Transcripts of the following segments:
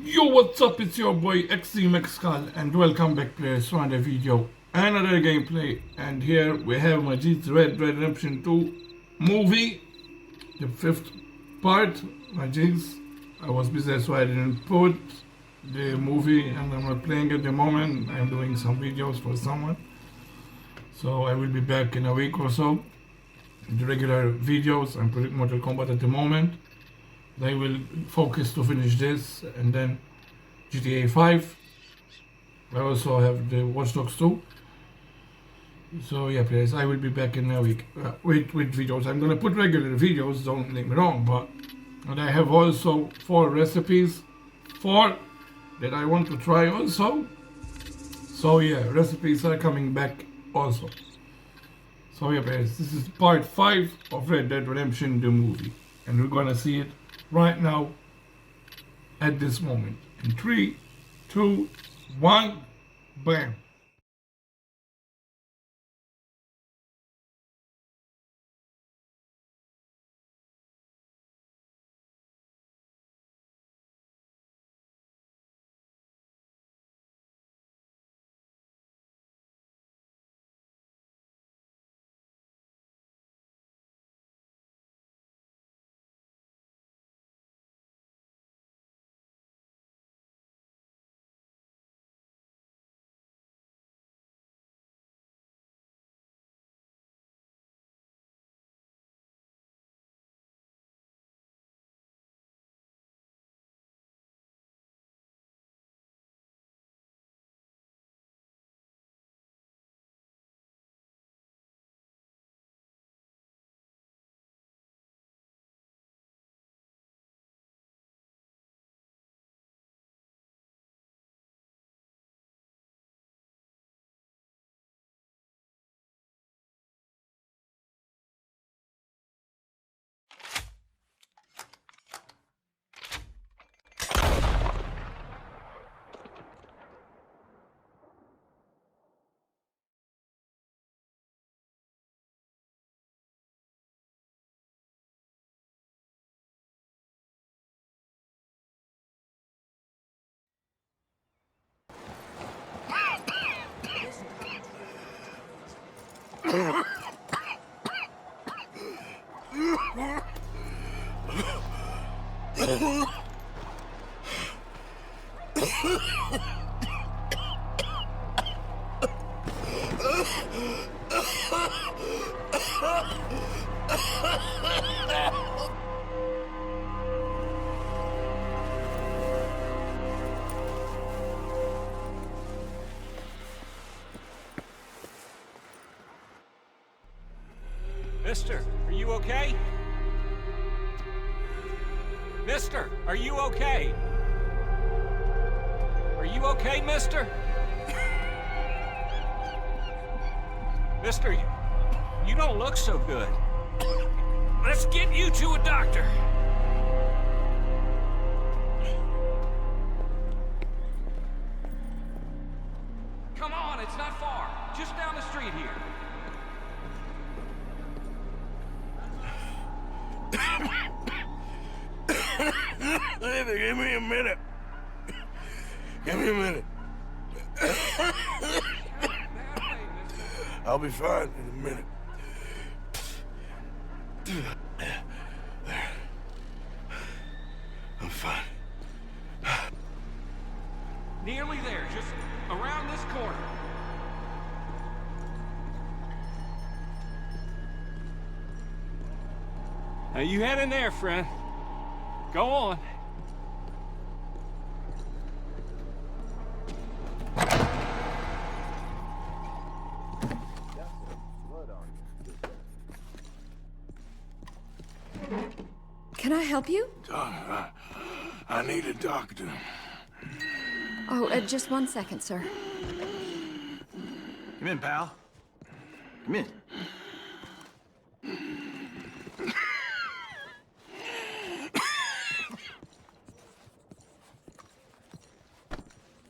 Yo, what's up? It's your boy X-Treme and welcome back players to another video, another gameplay. And here we have Majid's Red Dead Redemption 2 movie, the fifth part. Majid's, I was busy so I didn't put the movie and I'm not playing at the moment. I'm doing some videos for someone. So I will be back in a week or so. The regular videos, I'm putting Mortal Kombat at the moment. They will focus to finish this and then GTA 5. I also have the Watch Dogs 2. So yeah, players, I will be back in a week with videos. I'm gonna put regular videos, don't get me wrong, and I have also 4 recipes, 4 that I want to try also. So yeah, recipes are coming back also. So yeah, players, this is part 5 of Red Dead Redemption, the movie, and we're gonna see it right now at this moment. In 3, 2, 1, bam. Mister, are you okay? Mister, are you okay? Are you okay, mister? Mister, you don't look so good. Let's get you to a doctor. Come on, it's not far. Just down the street here. Give me a minute. Give me a minute. I'll be fine in a minute. There. I'm fine. Nearly there, just around this corner. Now you head in there, friend. Go on. Can I help you? I need a doctor. Oh, just 1 second, sir. Come in, pal. Come in.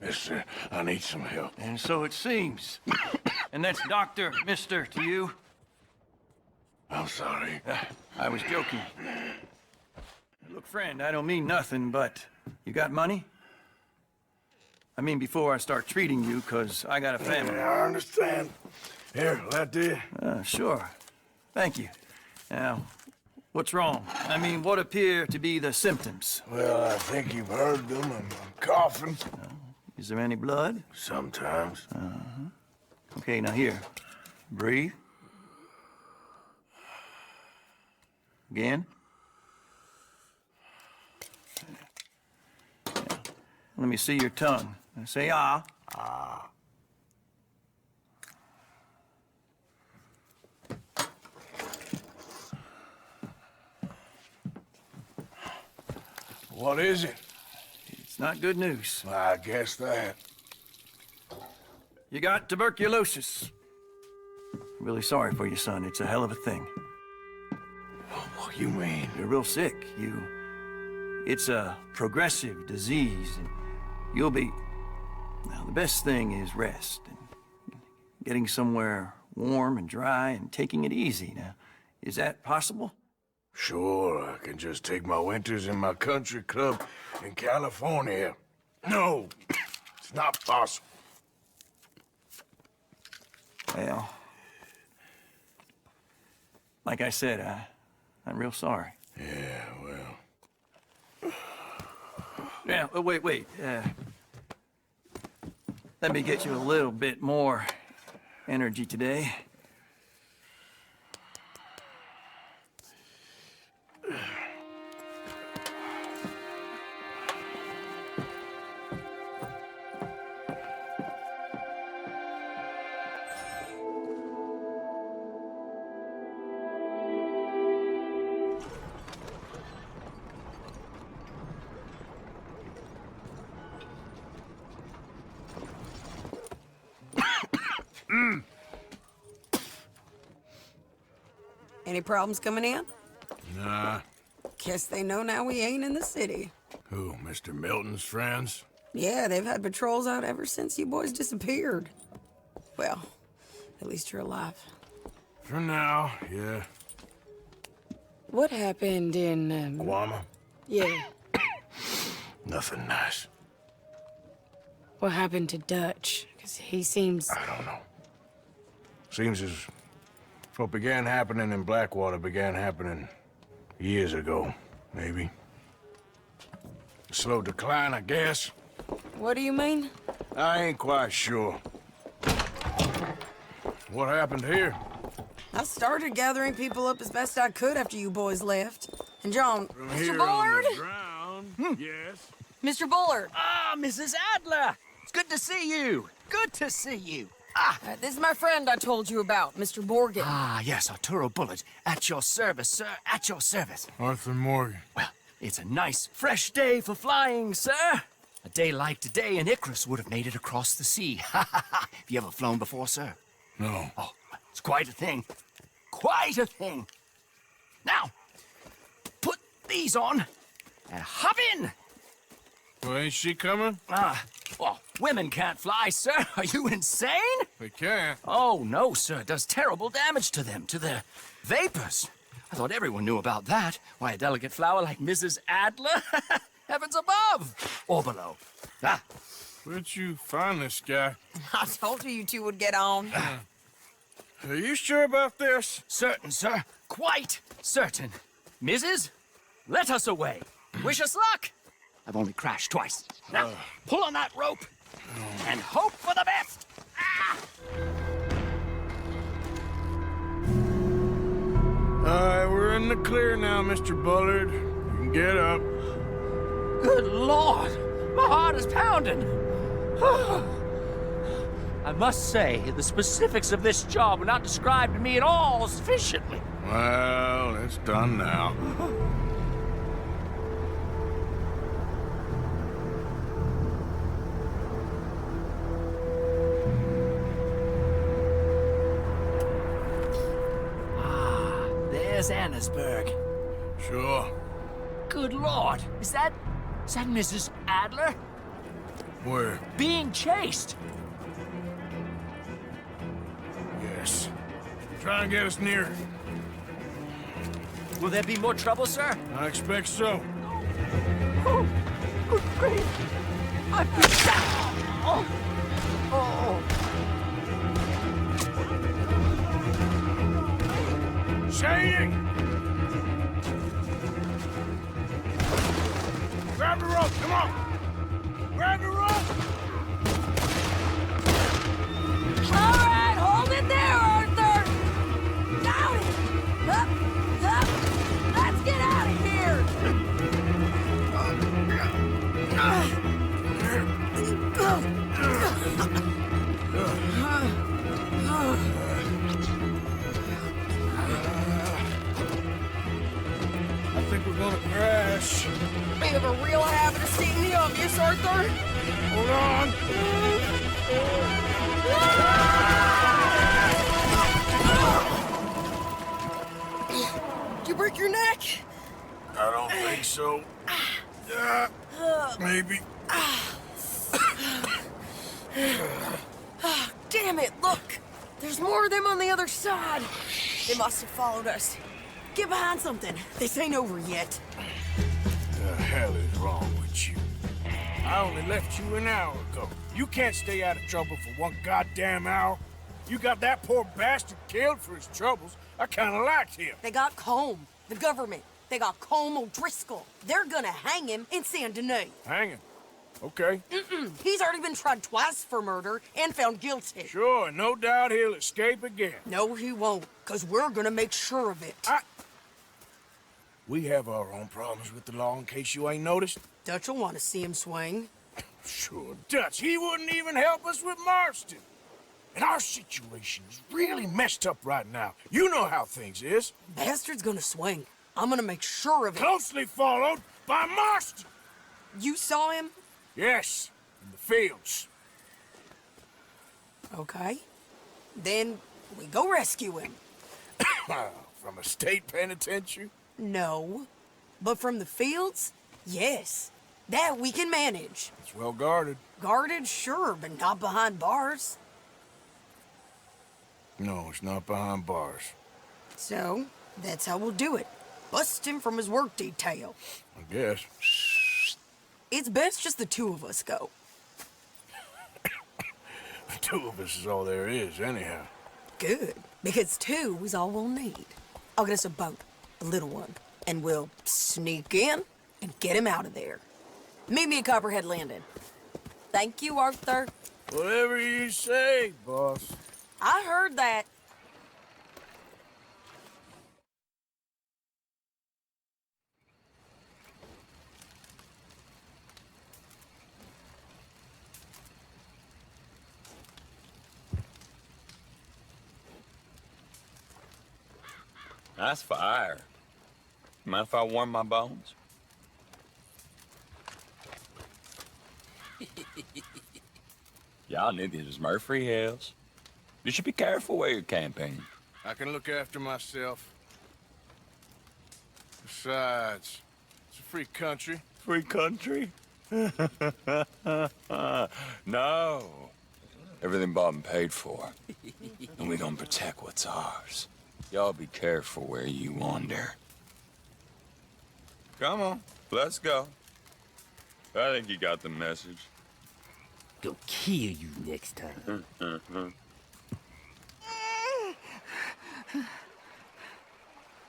Mister, I need some help. And so it seems. And that's Doctor, Mister to you? I'm sorry. I was joking. Look, friend, I don't mean nothing, but you got money? I mean, before I start treating you, because I got a family. Yeah, I understand. Here, that there. Sure. Thank you. Now, what's wrong? I mean, what appear to be the symptoms? Well, I think you've heard them. I'm coughing. Is there any blood? Sometimes. Okay, now here. Breathe. Again. Let me see your tongue. Say ah. Ah. What is it? It's not good news. I guess that. You got tuberculosis. Really sorry for you, son. It's a hell of a thing. What do you mean? You're real sick. It's a progressive disease, and you'll be... Now, the best thing is rest, and getting somewhere warm and dry and taking it easy. Now, is that possible? Sure, I can just take my winters in my country club in California. No, it's not possible. Well, like I said, I'm real sorry. Yeah, well... Yeah, wait. Let me get you a little bit more energy today. Any problems coming in? Nah. Guess they know now we ain't in the city. Who, Mr. Milton's friends? Yeah, they've had patrols out ever since you boys disappeared. Well, at least you're alive. For now, yeah. What happened in, Guama? Yeah. Nothing nice. What happened to Dutch? Because he seems... I don't know. Seems as what began happening in Blackwater began happening years ago, maybe. A slow decline, I guess. What do you mean? I ain't quite sure. What happened here? I started gathering people up as best I could after you boys left. And John... From Mr. here Bullard? on the ground, yes. Mr. Bullard! Ah, Mrs. Adler! It's good to see you. Good to see you. This is my friend I told you about, Mr. Morgan. Ah, yes, Arturo Bullard. At your service, sir. At your service. Arthur Morgan. Well, it's a nice, fresh day for flying, sir. A day like today, an Icarus would have made it across the sea. Have you ever flown before, sir? No. Oh, it's quite a thing. Quite a thing. Now, put these on and hop in. Well, ain't she coming? Well, women can't fly, sir. Are you insane? They can't. Oh, no, sir. It does terrible damage to them, to their vapors. I thought everyone knew about that. Why, a delicate flower like Mrs. Adler? Heavens above or below. Where'd you find this guy? I told you two would get on. Are you sure about this? Certain, sir. Quite certain. Mrs., let us away. Wish us luck. I've only crashed twice. Now, pull on that rope and hope for the best. All right, we're in the clear now, Mr. Bullard. You can get up. Good Lord, my heart is pounding. I must say, the specifics of this job were not described to me at all sufficiently. Well, it's done now. There's Annesburg. Sure. Good Lord, is that Mrs. Adler? Where? Being chased. Yes. Try and get us near. Will there be more trouble, sir? I expect so. Oh, good grief. I've been shot. Shady! Grab the rope, come on! Grab the rope! All right, hold it there, Arthur! Got it! Up, up! Let's get out of here! I think we're gonna crash. You have a real habit of seeing the obvious, Arthur. Hold on! Did you break your neck? I don't think so. Maybe. Damn it, look! There's more of them on the other side. They must have followed us. Get behind something. This ain't over yet. The hell is wrong with you? I only left you an hour ago. You can't stay out of trouble for one goddamn hour. You got that poor bastard killed for his troubles. I kinda liked him. They got Combe, the government. They got Combe O'Driscoll. They're gonna hang him in Saint Denis. Hang him. Okay. He's already been tried twice for murder and found guilty. Sure, no doubt he'll escape again. No, he won't, because we're gonna make sure of it. We have our own problems with the law, in case you ain't noticed. Dutch will want to see him swing. Sure, Dutch, he wouldn't even help us with Marston. And our situation is really messed up right now. You know how things is. Bastard's gonna swing. I'm gonna make sure of it. Closely followed by Marston. You saw him? Yes, in the fields. Okay. Then we go rescue him. From a state penitentiary? No. But from the fields? Yes. That we can manage. It's well guarded. Guarded, sure, but not behind bars. No, it's not behind bars. So, that's how we'll do it. Bust him from his work detail. I guess. It's best just the two of us go. The two of us is all there is, anyhow. Good, because two is all we'll need. I'll get us a boat, a little one, and we'll sneak in and get him out of there. Meet me at Copperhead Landing. Thank you, Arthur. Whatever you say, boss. I heard that. Nice fire. Mind if I warm my bones? Y'all knew this was Murphy Hills. You should be careful where you're camping. I can look after myself. Besides, it's a free country. Free country? No. Everything bought and paid for. And we gonna protect what's ours. Y'all be careful where you wander. Come on, let's go. I think you got the message. Go kill you next time.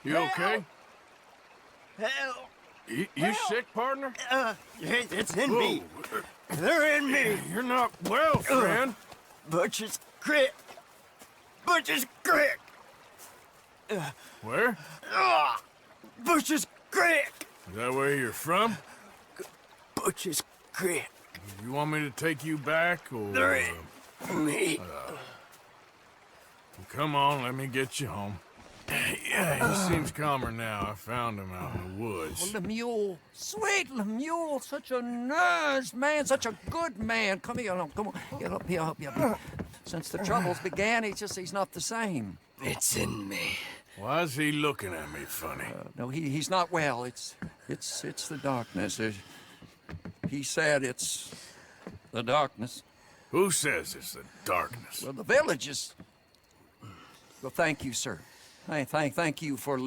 You okay? Hell, You sick, partner? it's in me. They're in me. You're not well, friend. Butcher's Creek. Butcher's Creek. Where? Butcher's Creek. Is that where you're from? Butcher's Creek. You want me to take you back, or... They're in me. Come on, let me get you home. Yeah, he seems calmer now. I found him out in the woods. Lemuel, sweet Lemuel, such a nice man, such a good man. Come here, come on, get up here, help you. Since the troubles began, he's not the same. It's in me. Why is he looking at me funny? No, he's not well. It's the darkness. He said it's the darkness. Who says it's the darkness? Well, the village is. Well, thank you, sir. Thank you for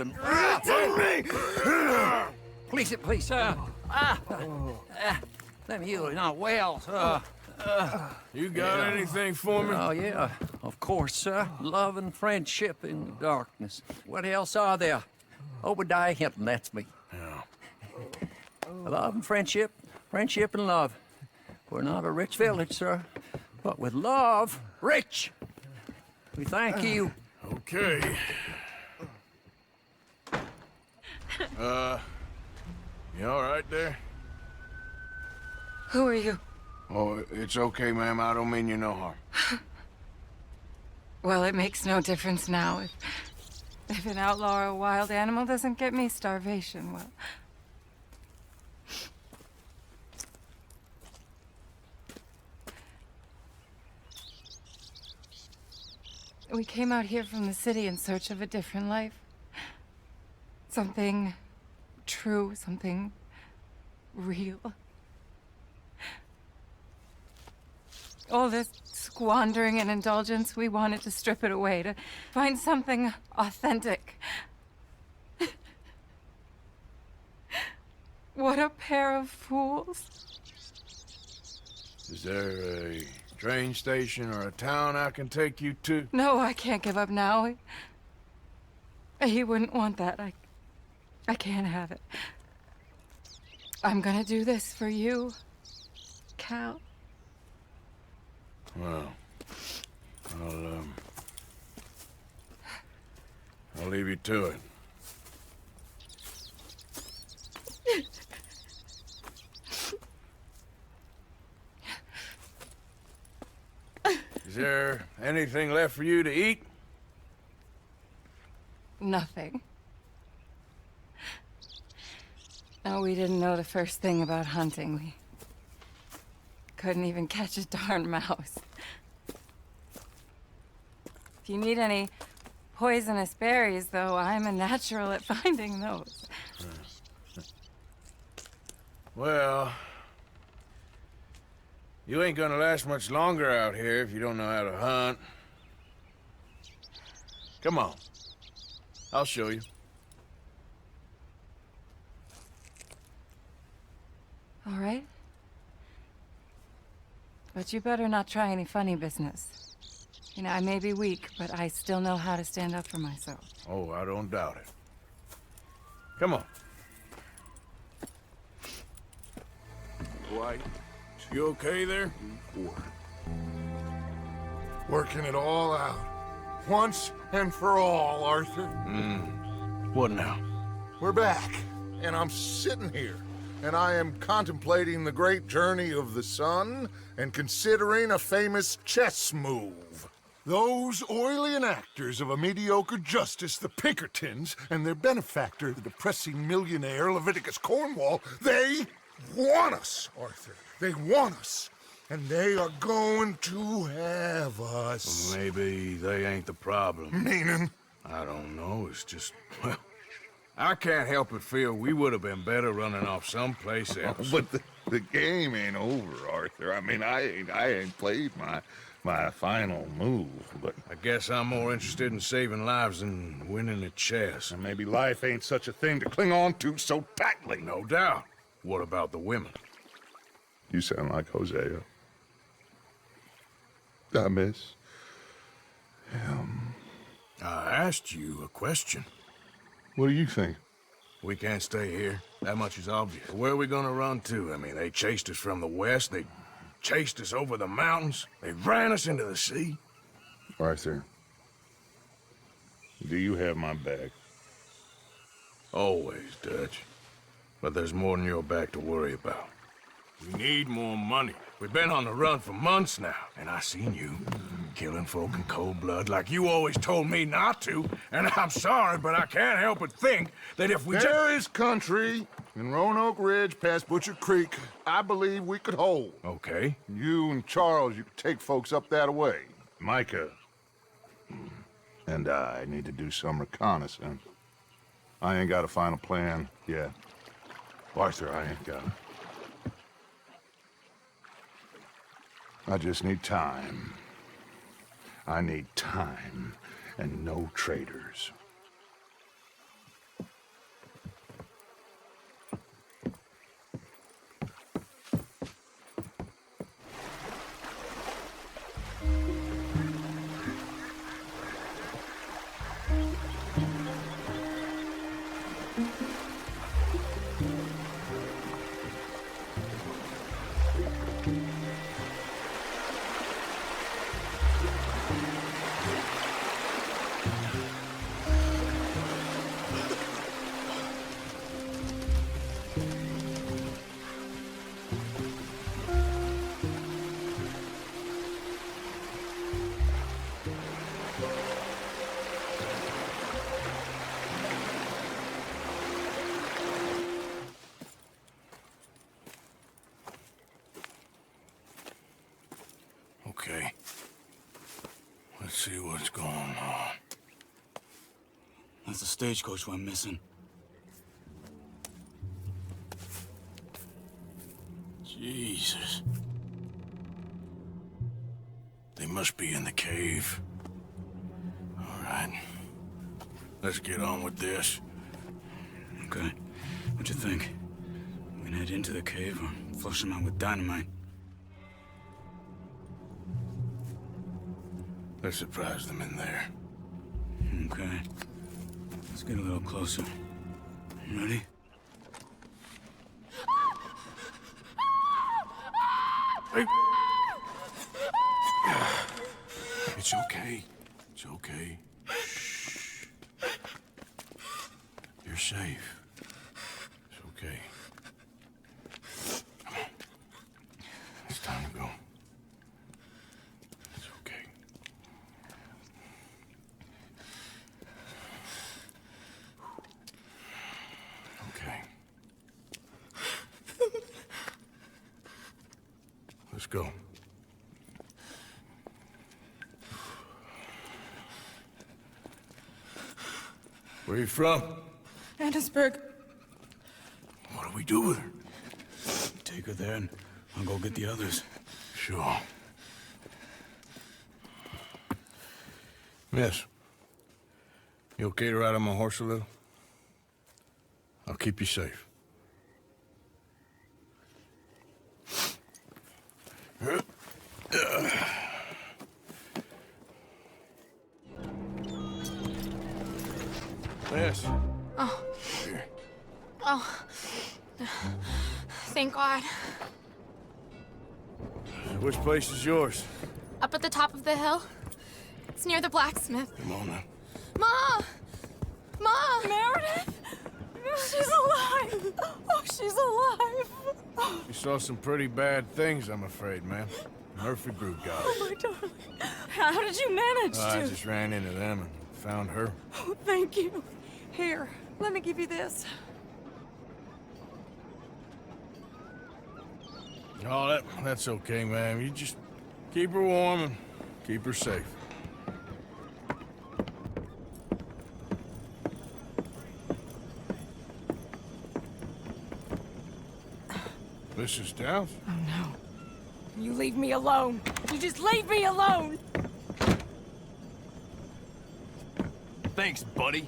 please, Lemuel, you're not well. You got anything for me? Oh, yeah, of course, sir. Love and friendship in the darkness. What else are there? Obadiah Hinton, that's me. Yeah. Love and friendship, friendship and love. We're not a rich village, sir, but with love, rich. We thank you. Okay. You all right there? Who are you? Oh, it's okay, ma'am. I don't mean you no harm. Well, it makes no difference now. If an outlaw or a wild animal doesn't get me, starvation will. We came out here from the city in search of a different life. Something true, something real. All this squandering and indulgence, we wanted to strip it away, to find something authentic. What a pair of fools. Is there a train station or a town I can take you to? No, I can't give up now. He wouldn't want that. I can't have it. I'm gonna do this for you, Cal. Well, I'll leave you to it. Is there anything left for you to eat? Nothing. No, we didn't know the first thing about hunting. We couldn't even catch a darn mouse. If you need any poisonous berries, though, I'm a natural at finding those. Well, you ain't gonna last much longer out here if you don't know how to hunt. Come on. I'll show you. All right. But you better not try any funny business. You know, I may be weak, but I still know how to stand up for myself. Oh, I don't doubt it. Come on. White, you okay there? Working it all out. Once and for all, Arthur. What now? We're back, and I'm sitting here, and I am contemplating the great journey of the sun and considering a famous chess move. Those oily enactors of a mediocre justice, the Pinkertons, and their benefactor, the depressing millionaire Leviticus Cornwall, they want us, Arthur. They want us. And they are going to have us. Maybe they ain't the problem. Meaning? I don't know. It's just, well, I can't help but feel we would have been better running off someplace else. But the game ain't over, Arthur. I mean, I ain't played my final move, but I guess I'm more interested in saving lives than winning at chess. and maybe life ain't such a thing to cling on to so tightly. No doubt. What about the women? You sound like Hosea. I miss him. I asked you a question. What do you think? We can't stay here. That much is obvious. Where are we gonna run to? I mean, they chased us from the west. They chased us over the mountains. They ran us into the sea. Arthur, do you have my back? Always, Dutch. But there's more than your back to worry about. We need more money. We've been on the run for months now, and I seen you killing folk in cold blood like you always told me not to, and I'm sorry, but I can't help but think that if we There is country in Roanoke Ridge past Butcher Creek I believe we could hold. Okay. You and Charles, you could take folks up that way. Micah and I need to do some reconnaissance. I ain't got a final plan yet. Arthur, I ain't got it. I just need time. I need time and no traitors. Okay. Let's see what's going on. That's the stagecoach we're missing. Jesus. They must be in the cave. All right. Let's get on with this. Okay. What you think? We can head into the cave or flush them out with dynamite? Let's surprise them in there. Okay. Let's get a little closer. Ready? Hey. It's okay. It's okay. Shh. You're safe. It's okay. Come on. It's time to go. It's okay. Okay. Let's go. Where are you from? Annesburg. What do we do with her? Take her there and I'll go get the others. Sure. Miss, you okay to ride on my horse a little? I'll keep you safe. Miss. Oh. Here. Oh. Thank God. Which place is yours? Up at the top of the hill. It's near the blacksmith. Come on now. Ma! Ma! Meredith! She's alive! Oh, she's alive! You saw some pretty bad things, I'm afraid, ma'am. Murphy Group got her. Oh, my darling. How did you manage to? I just ran into them and found her. Oh, thank you. Here, let me give you this. Oh, that's okay, ma'am. You just keep her warm and keep her safe. Mrs. Downs? Oh, no. You leave me alone. You just leave me alone. Thanks, buddy.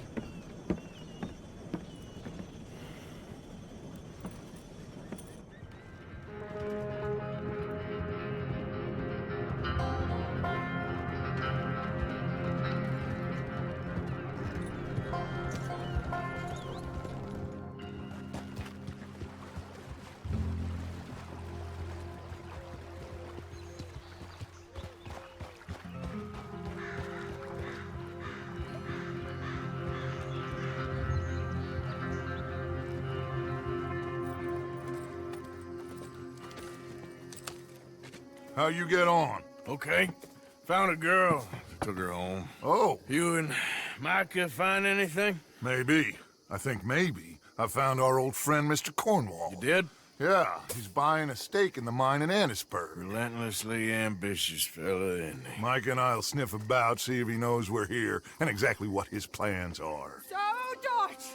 How you get on? Okay. Found a girl. Took her home. Oh. You and Micah find anything? Maybe. I think maybe. I found our old friend, Mr. Cornwall. You did? Yeah, he's buying a stake in the mine in Annisburg. Relentlessly ambitious fella, isn't he? Mike and I'll sniff about, see if he knows we're here, and exactly what his plans are. So, Dutch,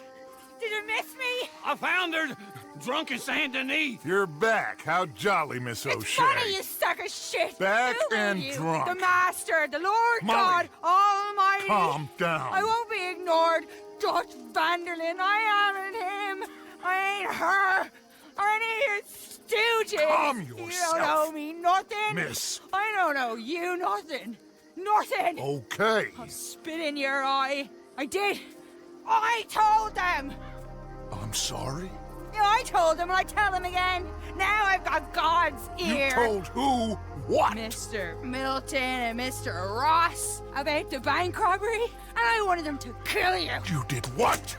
did you miss me? I found her drunk in Saint Denis. You're back. How jolly, Miss O'Shea. It's funny, you sack of shit. Back Who are and you? drunk. The Master, the Lord Molly, God Almighty. calm down. I won't be ignored. Dutch Vanderlyn, I am him. I ain't her. Or any of your stooges. Calm You yourself. don't owe me nothing. Miss. I don't owe you nothing. Nothing. Okay. I'll spit in your eye. I did. I told them. I'm sorry? Yeah, I told them and I tell them again. Now I've got God's ear. You told who what? Mr. Middleton and Mr. Ross about the bank robbery, and I wanted them to kill you. You did what?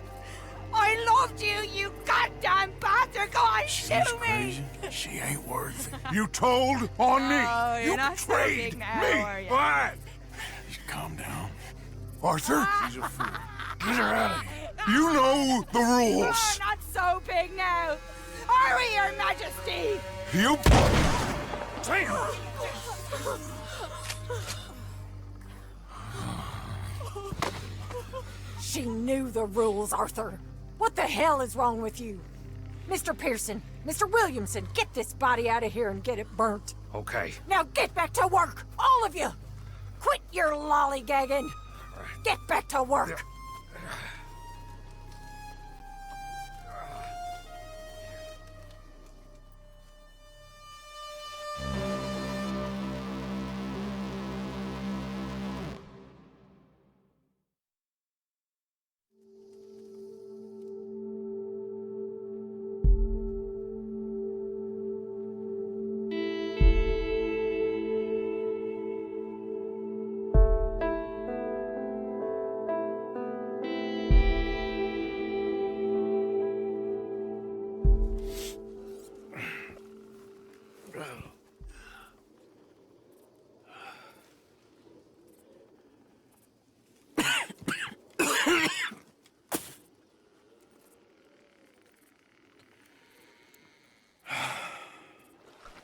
I loved you, you goddamn bastard! Go on, shoot Crazy. me! She ain't worth it. You told on me. Oh, you're You not so betrayed big now, me. are you? Why? Calm down. Arthur? She's a fool. Get her out of here. You know the rules. Oh, not so big now. Are we, Your Majesty? You... Damn! She knew the rules, Arthur. What the hell is wrong with you? Mr. Pearson, Mr. Williamson, get this body out of here and get it burnt. Okay. Now get back to work, all of you! Quit your lollygagging! Get back to work!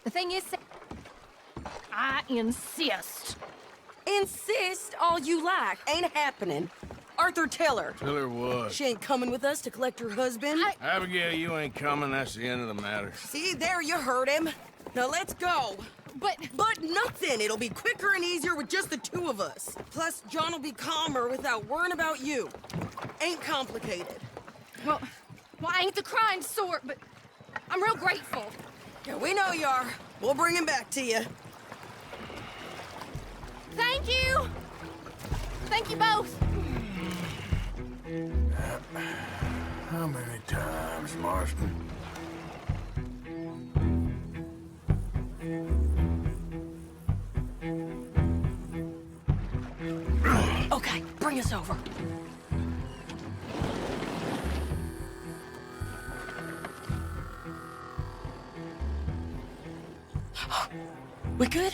The thing is, I insist. Insist all you like. Ain't happening. Arthur, tell her. Tell her what? She ain't coming with us to collect her husband. Abigail, you ain't coming. That's the end of the matter. See, there you heard him. Now let's go. But nothing. It'll be quicker and easier with just the two of us. Plus, John will be calmer without worrying about you. Ain't complicated. Well, I ain't the crime sort, but I'm real grateful. Yeah, we know you are. We'll bring him back to you. Thank you! Thank you both! How many times, Marston? Okay, bring us over. We good?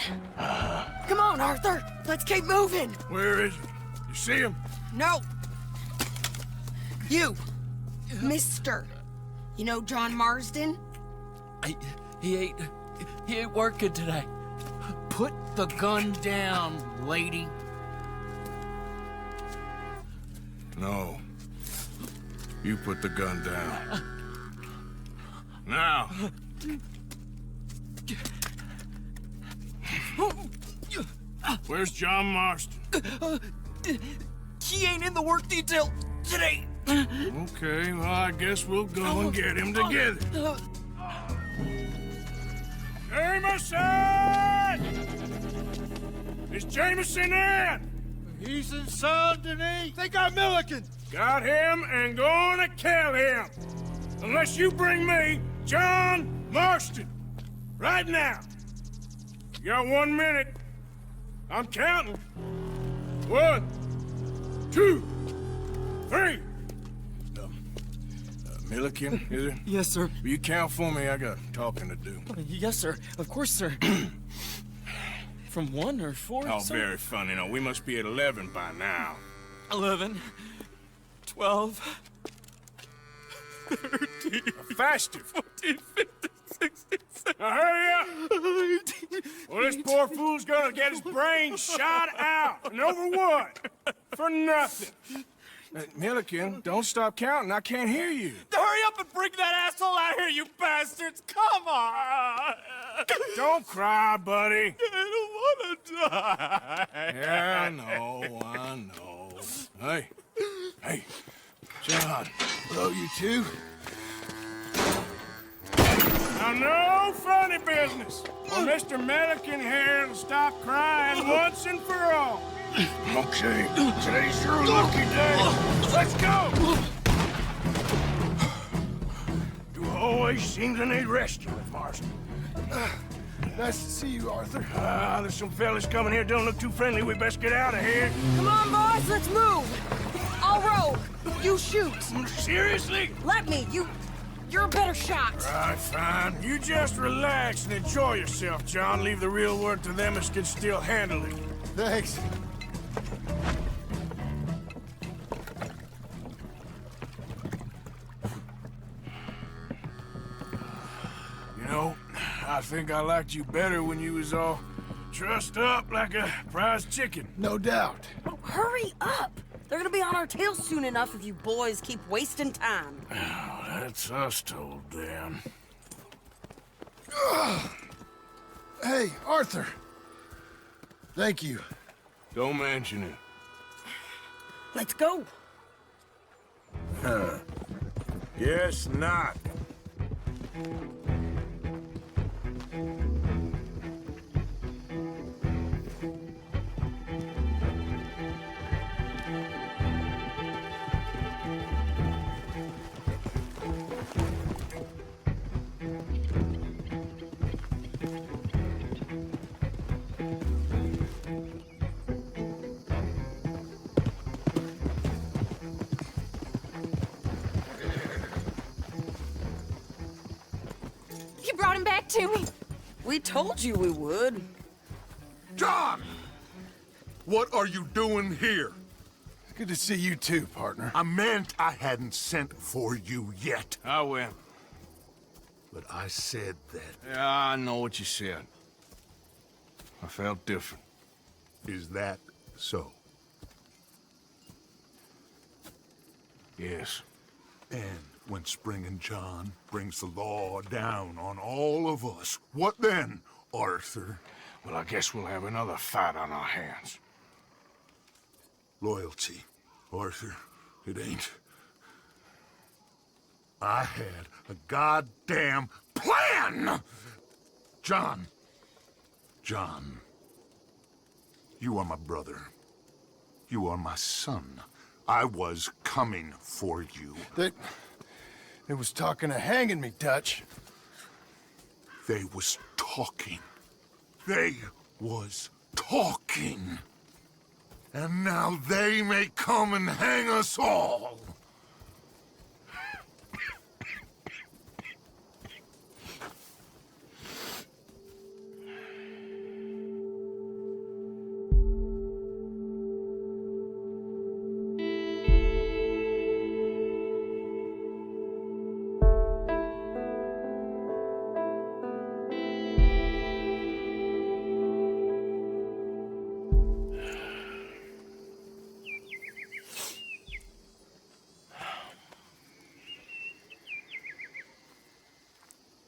Come on, Arthur. Let's keep moving. Where is he? You see him? No. You. Mister. You know John Marsden? He ain't working today. Put the gun down, lady. No. You put the gun down. Now. Where's John Marston? He ain't in the work detail today. Okay, well, I guess we'll go and get him together. Jameson! Is Jameson in? He's in Saint Denis. They got Milliken. Got him and gonna kill him. Unless you bring me John Marston. Right now. You got 1 minute. I'm counting. 1, 2, 3. Milliken, is it? Yes, sir. Will you count for me? I got talking to do. Yes, sir. Of course, sir. From 1 or 4, Oh, sir? very funny. No, we must be at 11 by now. 11, 12, 13, faster. 14, 15, 16, 17. Now hurry up! Well, this poor fool's gonna get his brains shot out. And over what? For nothing. Milliken, don't stop counting. I can't hear you. Hurry up and bring that asshole out here, you bastards! Come on! Don't cry, buddy. I don't want to die. Yeah, I know. Hey, John. Hello, you two. Now, no funny business. Well, Mr. Milliken here will stop crying once and for all. Okay, today's your lucky day. Let's go! You always seem to need rescuing, Marston. Nice to see you, Arthur. There's some fellas coming here. Don't look too friendly. We best get out of here. Come on, boys, let's move. I'll roll. You shoot. Seriously? Let me. You're a better shot. Right, fine. You just relax and enjoy yourself, John. Leave the real work to them as can still handle it. Thanks. You know, I think I liked you better when you was all Trussed up like a prize chicken. No doubt. Oh, hurry up! They're gonna be on our tails soon enough if you boys keep wasting time. Oh, that's us told them. Hey, Arthur. Thank you. Don't mention it. Let's go. Guess not. You brought him back to me. We told you we would. John! What are you doing here? Good to see you too, partner. I meant I hadn't sent for you yet. I went. But I said that. Yeah, I know what you said. I felt different. Is that so? Yes. And when Spring and John brings the law down on all of us, what then, Arthur? Well, I guess we'll have another fight on our hands. Loyalty, Arthur, it ain't. I had a goddamn plan! John, you are my brother. You are my son. I was coming for you. They was talking of hanging me, Dutch. They was talking. They was talking. And now they may come and hang us all.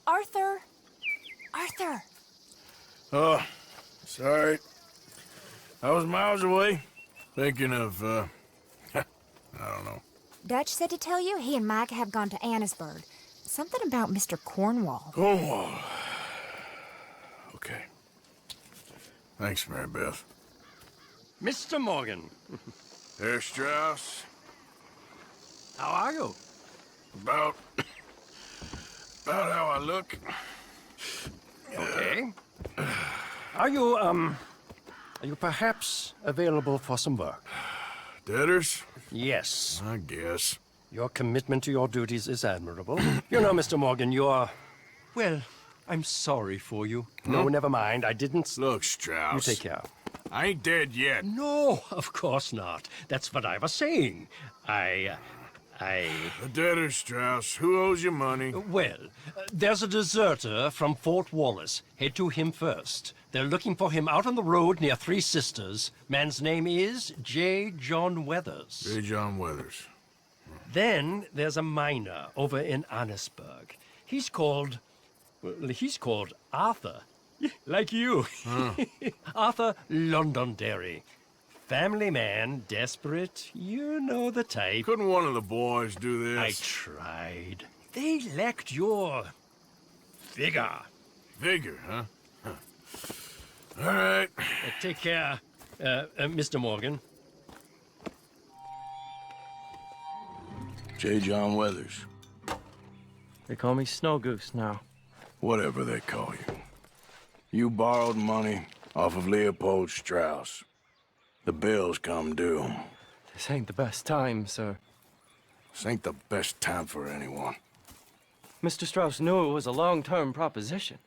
Arthur! Arthur! Oh, sorry. I was miles away, thinking of, I don't know. Dutch said to tell you he and Mike have gone to Annisburg. Something about Mr. Cornwall. Cornwall. Okay. Thanks, Mary Beth. Mr. Morgan. Herr Strauss. How are you? About how I look. Okay. Are you perhaps available for some work? Debtors? Yes. I guess. Your commitment to your duties is admirable. You know, Mr. Morgan, you're... Well, I'm sorry for you. No, never mind. I didn't... Look, Strauss. You take care. I ain't dead yet. No, of course not. That's what I was saying. The debtors, Strauss. Who owes you money? Well, there's a deserter from Fort Wallace. Head to him first. They're looking for him out on the road near Three Sisters. Man's name is J. John Weathers. J. John Weathers. Then there's a miner over in Annisburg. He's called Arthur. Like you. Arthur Londonderry. Family man, desperate, you know the type. Couldn't one of the boys do this? I tried. They lacked your... vigor. Vigor, huh? All right. Take care, Mr. Morgan. J. John Weathers. They call me Snow Goose now. Whatever they call you. You borrowed money off of Leopold Strauss. The bills come due. This ain't the best time, sir. This ain't the best time for anyone. Mr. Strauss knew it was a long-term proposition.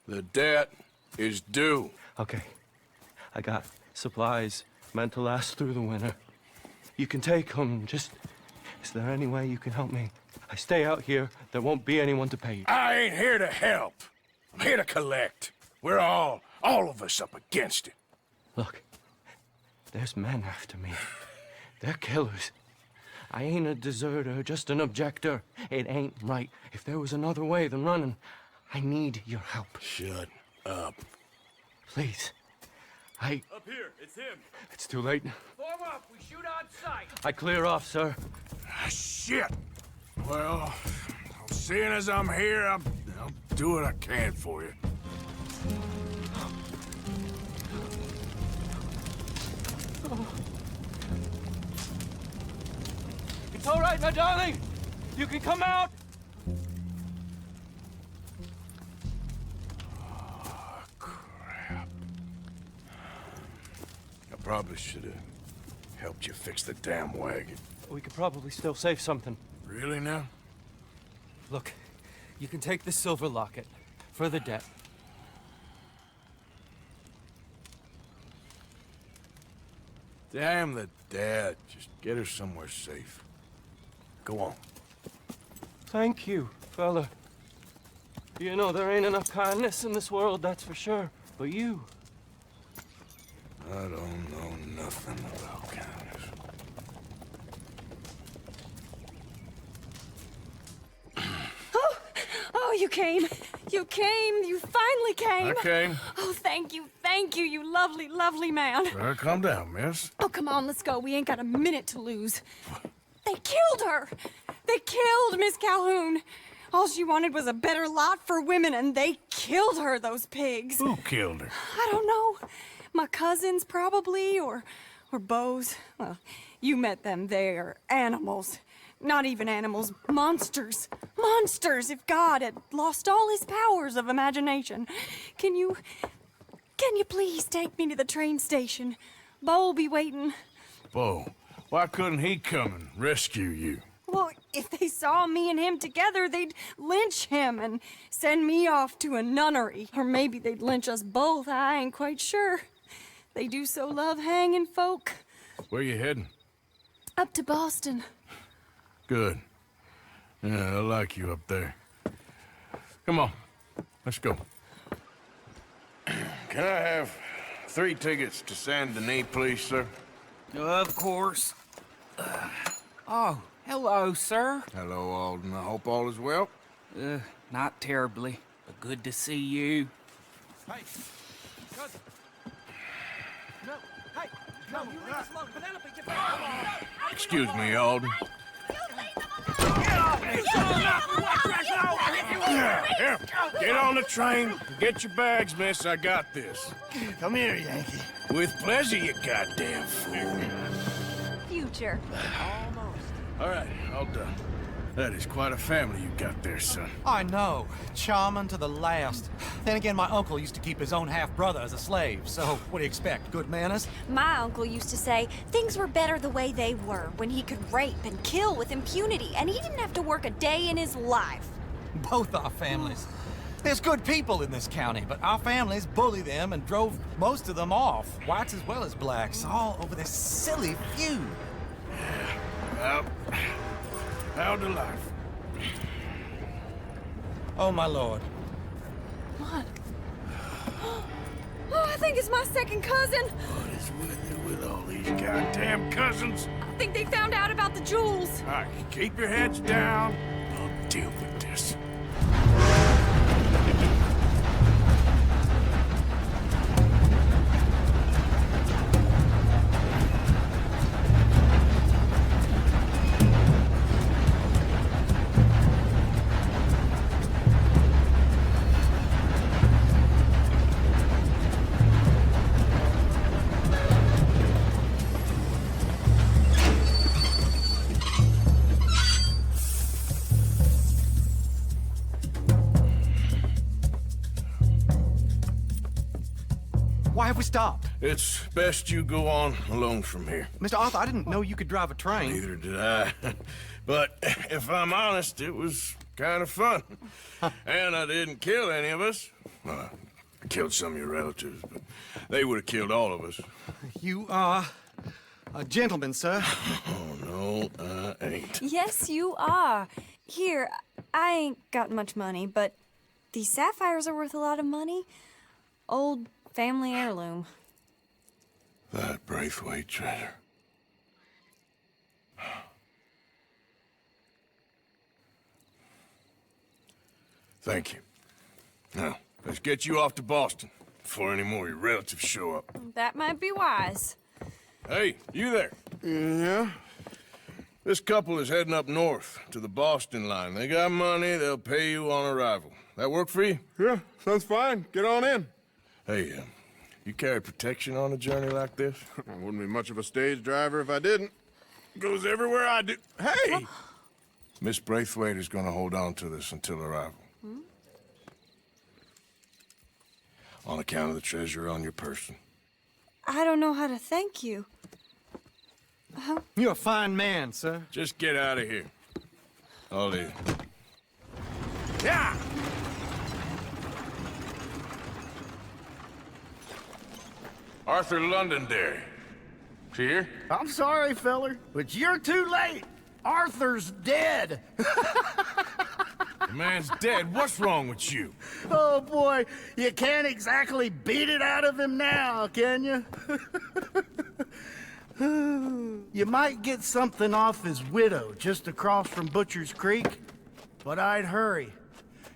The debt is due. Okay. I got supplies meant to last through the winter. You can take them. Just... Is there any way you can help me? I stay out here. There won't be anyone to pay you. I ain't here to help. I'm here to collect. We're all All of us up against it. Look, there's men after me. They're killers. I ain't a deserter, just an objector. It ain't right. If there was another way than running, I need your help. Shut up. Please. Up here, it's him. It's too late. Form up, we shoot on sight. I clear off, sir. Shit. Well, seeing as I'm here, I'll do what I can for you. It's all right, my darling. You can come out. Oh, crap. I probably should have helped you fix the damn wagon. We could probably still save something. Really now? Look, you can take the silver locket for the debt. Damn the dad. Just get her somewhere safe. Go on. Thank you, fella. You know, there ain't enough kindness in this world, that's for sure. But you... I don't know nothing about kindness. Oh, you came. You came. You finally came. I came. Oh, thank you, you lovely, lovely man. Calm down, miss. Oh, come on, let's go. We ain't got a minute to lose. They killed her. They killed Miss Calhoun. All she wanted was a better lot for women, and they killed her, those pigs. Who killed her? I don't know. My cousins, probably, or Beau's. Well, you met them. They're animals. Not even animals, monsters. Monsters, if God had lost all his powers of imagination. Can you please take me to the train station? Beau'll be waiting. Beau, why couldn't he come and rescue you? Well, if they saw me and him together, they'd lynch him and send me off to a nunnery. Or maybe they'd lynch us both, I ain't quite sure. They do so love hanging folk. Where you heading? Up to Boston. Good. Yeah, I like you up there. Come on, let's go. Can I have 3 tickets to Saint Denis, please, sir? Of course. Oh, hello, sir. Hello, Alden. I hope all is well. Not terribly, but good to see you. Hey, cousin. No, hey, no, you leave us alone. Penelope, get back. Excuse me, Alden. Here, get on the train. Get your bags, miss. I got this. Come here, Yankee. With pleasure, you goddamn fool. Future. All right, all done. That is quite a family you got there, son. I know. Charming to the last. Then again, my uncle used to keep his own half-brother as a slave, so what do you expect? Good manners? My uncle used to say things were better the way they were, when he could rape and kill with impunity, and he didn't have to work a day in his life. Both our families. There's good people in this county, but our families bullied them and drove most of them off, whites as well as blacks, all over this silly feud. Well, how to life. Oh, my lord. What? Oh, I think it's my second cousin. What is with you with all these goddamn cousins? I think they found out about the jewels. All right, keep your heads down. I'll deal with this. Why have we stopped? It's best you go on alone from here. Mr. Arthur, I didn't know you could drive a train. Neither did I. But if I'm honest, it was kind of fun. And I didn't kill any of us. Well, I killed some of your relatives, but they would have killed all of us. You are a gentleman, sir. Oh, no, I ain't. Yes, you are. Here, I ain't got much money, but these sapphires are worth a lot of money. Old Family heirloom. That Braithwaite treasure. Thank you. Now, let's get you off to Boston before any more of your relatives show up. That might be wise. Hey, you there? Yeah? This couple is heading up north to the Boston line. They got money, they'll pay you on arrival. That work for you? Yeah, sounds fine. Get on in. Hey, you carry protection on a journey like this? I wouldn't be much of a stage driver if I didn't. Goes everywhere I do. Hey! Miss Braithwaite is gonna hold on to this until arrival. On account of the treasure on your person. I don't know how to thank you. You're a fine man, sir. Just get out of here. I'll leave. Yeah! Arthur Londonderry. Is he here? I'm sorry, feller, but you're too late. Arthur's dead. The man's dead. What's wrong with you? Oh, boy. You can't exactly beat it out of him now, can you? You might get something off his widow just across from Butcher's Creek, but I'd hurry.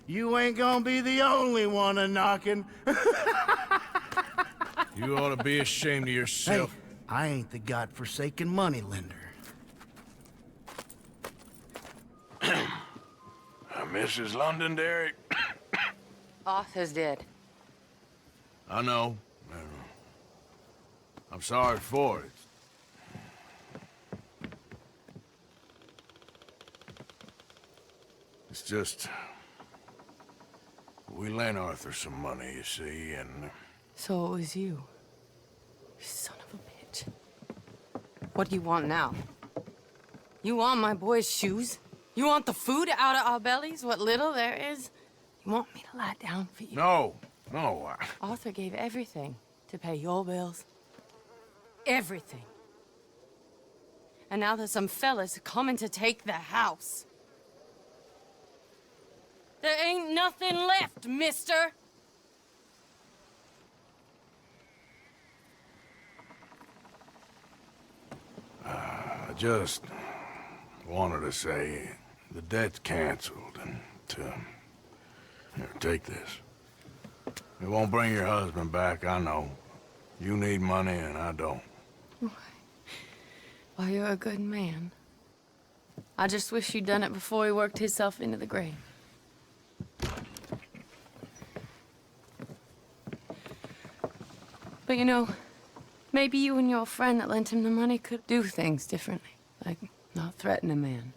You ain't gonna be the only one a-knocking. You ought to be ashamed of yourself. Hey, I ain't the godforsaken moneylender. Mrs. Londonderry. Arthur's dead. I know. I'm sorry for it. It's just... we lent Arthur some money, you see, and... So it was you. You son of a bitch. What do you want now? You want my boy's shoes? You want the food out of our bellies, what little there is? You want me to lie down for you? No. Arthur gave everything to pay your bills. Everything. And now there's some fellas coming to take the house. There ain't nothing left, mister. I just wanted to say the debt's canceled and here, take this. It won't bring your husband back, I know. You need money and I don't. Well, you're a good man. I just wish you'd done it before he worked himself into the grave. But you know, maybe you and your friend that lent him the money could do things differently. Like, not threaten a man.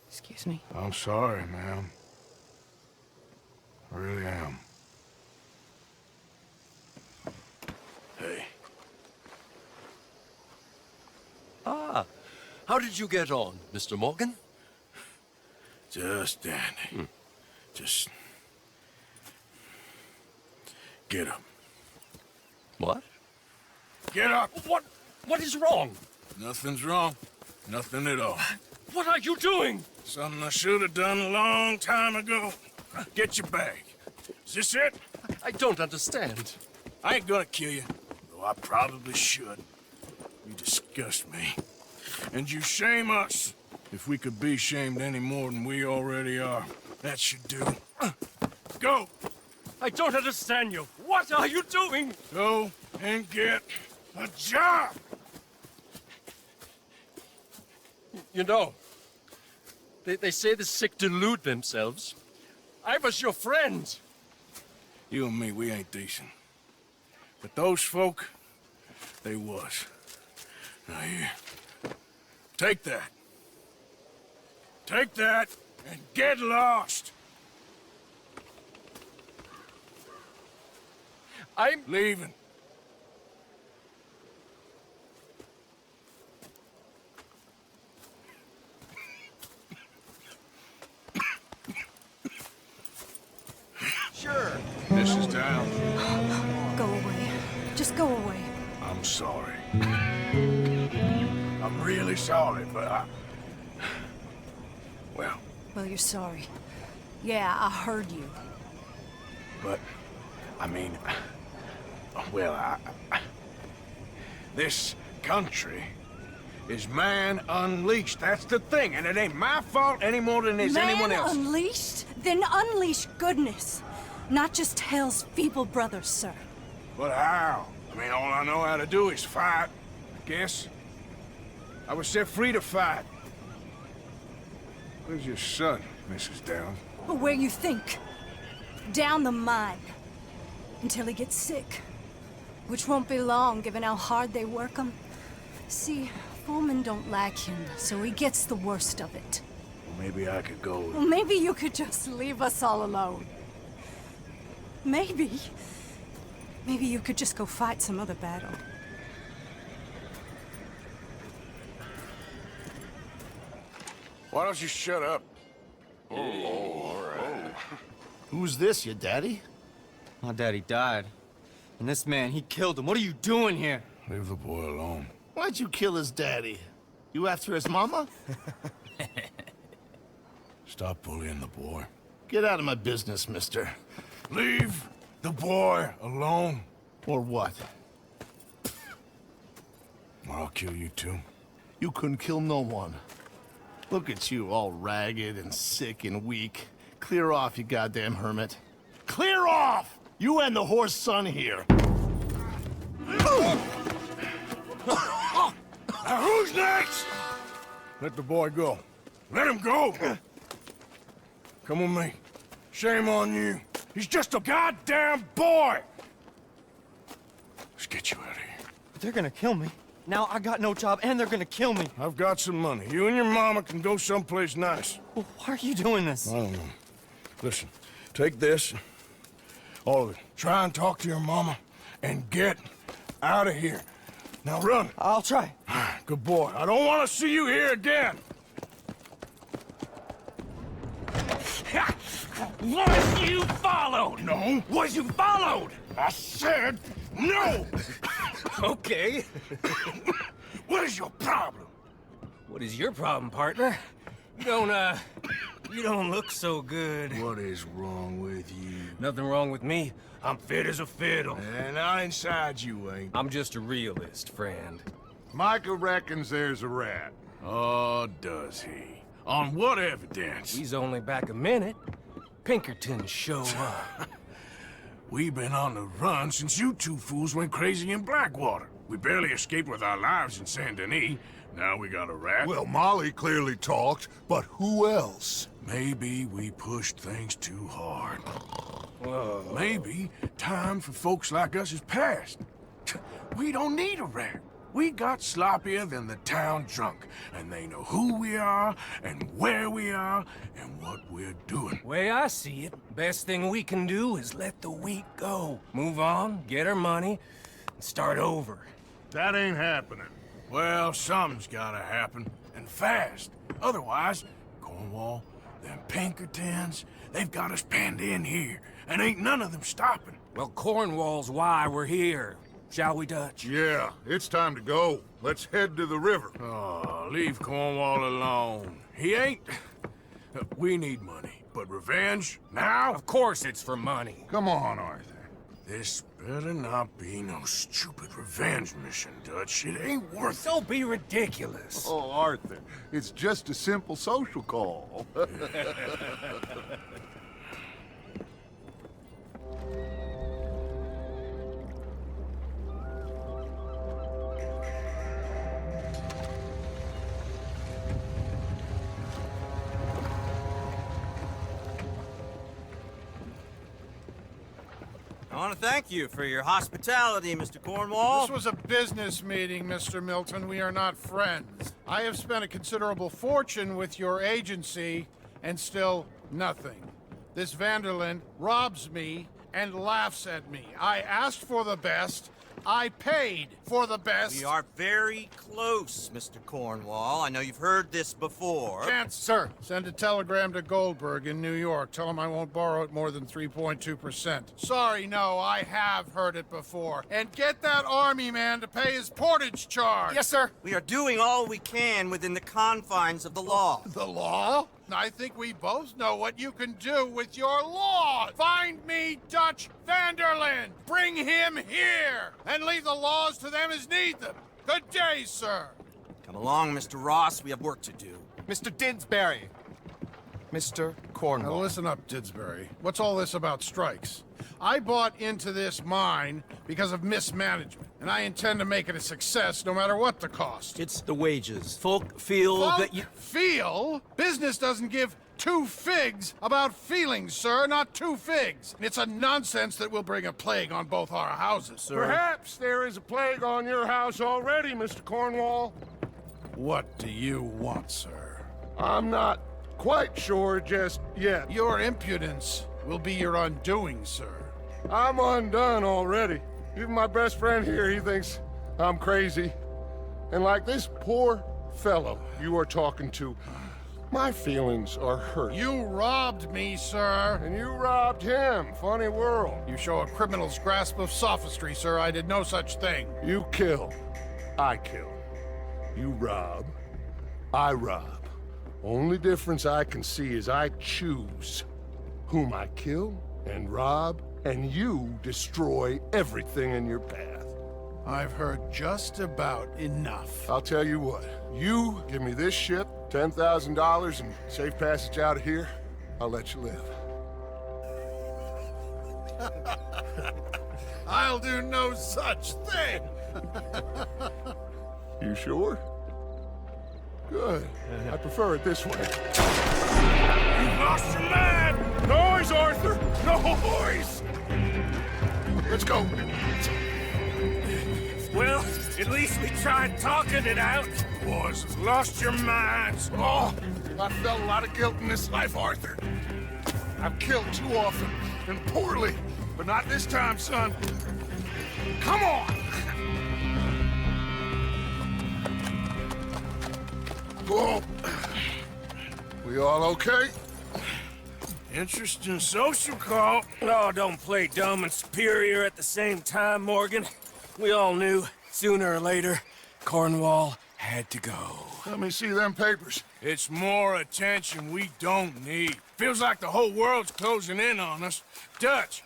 Excuse me. I'm sorry, ma'am. I really am. Hey. Ah, how did you get on, Mr. Morgan? Just dandy. Just... get up. What? Get up! What is wrong? Nothing's wrong. Nothing at all. What are you doing? Something I should have done a long time ago. Get your bag. Is this it? I don't understand. I ain't gonna kill you, though I probably should. You disgust me. And you shame us. If we could be shamed any more than we already are, that should do. Go! I don't understand you. What are you doing? Go and get a job! You know, they say the sick delude themselves. I was your friend. You and me, we ain't decent. But those folk, they was. Now here, take that. Take that and get lost. I'm leaving. Sure. This is down. Go away. Just go away. I'm sorry. I'm really sorry, but well, Well, you're sorry. Yeah, I heard you. but I mean, well, this country is man unleashed. That's the thing, and it ain't my fault any more than it's anyone else's. Man unleashed? Then unleash goodness. Not just hell's feeble brothers, sir. But how? I mean, all I know how to do is fight, I guess. I was set free to fight. Where's your son, Mrs. Downs? Where you think? Down the mine. Until he gets sick. Which won't be long, given how hard they work him. See, foremen don't like him, so he gets the worst of it. Well, maybe I could go... Well, maybe you could just leave us all alone. Maybe you could just go fight some other battle. Why don't you shut up? Oh, all right. Who's this, your daddy? My daddy died. And this man, he killed him. What are you doing here? Leave the boy alone. Why'd you kill his daddy? You after his mama? Stop bullying the boy. Get out of my business, mister. Leave the boy alone. Or what? Or I'll kill you too. You couldn't kill no one. Look at you, all ragged and sick and weak. Clear off, you goddamn hermit. Clear off! You and the horse son here. Now who's next? Let the boy go. Let him go! Come with me. Shame on you. He's just a goddamn boy! Let's get you out of here. They're gonna kill me. Now I got no job and they're gonna kill me. I've got some money. You and your mama can go someplace nice. Well, why are you doing this? I don't know. Listen, take this. All of it. Try and talk to your mama and get out of here. Now run. I'll try. Good boy. I don't want to see you here again. Was you followed? No. Was you followed? I said no. Okay. What is your problem? What is your problem, partner? You don't look so good. What is wrong with you? Nothing wrong with me. I'm fit as a fiddle. And inside you ain't. I'm just a realist, friend. Micah reckons there's a rat. Oh, does he? On what evidence? He's only back a minute. Pinkertons show up. We've been on the run since you two fools went crazy in Blackwater. We barely escaped with our lives in Saint Denis. Now we got a rat. Well, Molly clearly talked, but who else? Maybe we pushed things too hard. Whoa. Maybe time for folks like us is past. We don't need a rat. We got sloppier than the town drunk, and they know who we are, and where we are, and what we're doing. Way I see it, best thing we can do is let the week go. Move on, get our money, and start over. That ain't happening. Well, something's gotta happen, and fast. Otherwise, Cornwall, them Pinkertons, they've got us penned in here, and ain't none of them stopping. Well, Cornwall's why we're here. Shall we, Dutch? Yeah, it's time to go. Let's head to the river. Oh, leave Cornwall alone. He ain't... We need money, but revenge? Now? Of course it's for money. Come on, Arthur. This better not be no stupid revenge mission, Dutch. It ain't worth it. Don't be ridiculous. Oh, Arthur, it's just a simple social call. I want to thank you for your hospitality, Mr. Cornwall. This was a business meeting, Mr. Milton. We are not friends. I have spent a considerable fortune with your agency, and still nothing. This Vanderland robs me and laughs at me. I asked for the best. I paid for the best. We are very close, Mr. Cornwall. I know you've heard this before. Chance, sir, send a telegram to Goldberg in New York. Tell him I won't borrow it more than 3.2%. Sorry, no, I have heard it before. And get that army man to pay his portage charge. Yes, sir. We are doing all we can within the confines of the law. The law? I think we both know what you can do with your laws. Find me Dutch Vanderlyn. Bring him here, and leave the laws to them as need them. Good day, sir. Come along, Mr. Ross. We have work to do. Mr. Didsbury. Mr. Cornwall. Now listen up, Didsbury. What's all this about strikes? I bought into this mine because of mismanagement, and I intend to make it a success no matter what the cost. It's the wages. Folk feel that you... Feel? Business doesn't give two figs about feelings, sir, not two figs. It's a nonsense that will bring a plague on both our houses, sir. Perhaps there is a plague on your house already, Mr. Cornwall. What do you want, sir? I'm not quite sure just yet. Your impudence will be your undoing, sir. I'm undone already. Even my best friend here, he thinks I'm crazy. And like this poor fellow you are talking to, my feelings are hurt. You robbed me, sir. And you robbed him. Funny world. You show a criminal's grasp of sophistry, sir. I did no such thing. You kill. I kill. You rob. I rob. Only difference I can see is I choose whom I kill and rob, and you destroy everything in your path. I've heard just about enough. I'll tell you what. You give me this ship, $10,000, and safe passage out of here, I'll let you live. I'll do no such thing. You sure? Good. I prefer it this way. You lost your man! Noise, Arthur! Noise! Let's go. Well, at least we tried talking it out. Boys, lost your minds. Oh, I felt a lot of guilt in this life, Arthur. I've killed too often and poorly, but not this time, son. Come on! Whoa. We all okay? Interesting social call. Oh, don't play dumb and superior at the same time, Morgan. We all knew, sooner or later, Cornwall had to go. Let me see them papers. It's more attention we don't need. Feels like the whole world's closing in on us. Dutch,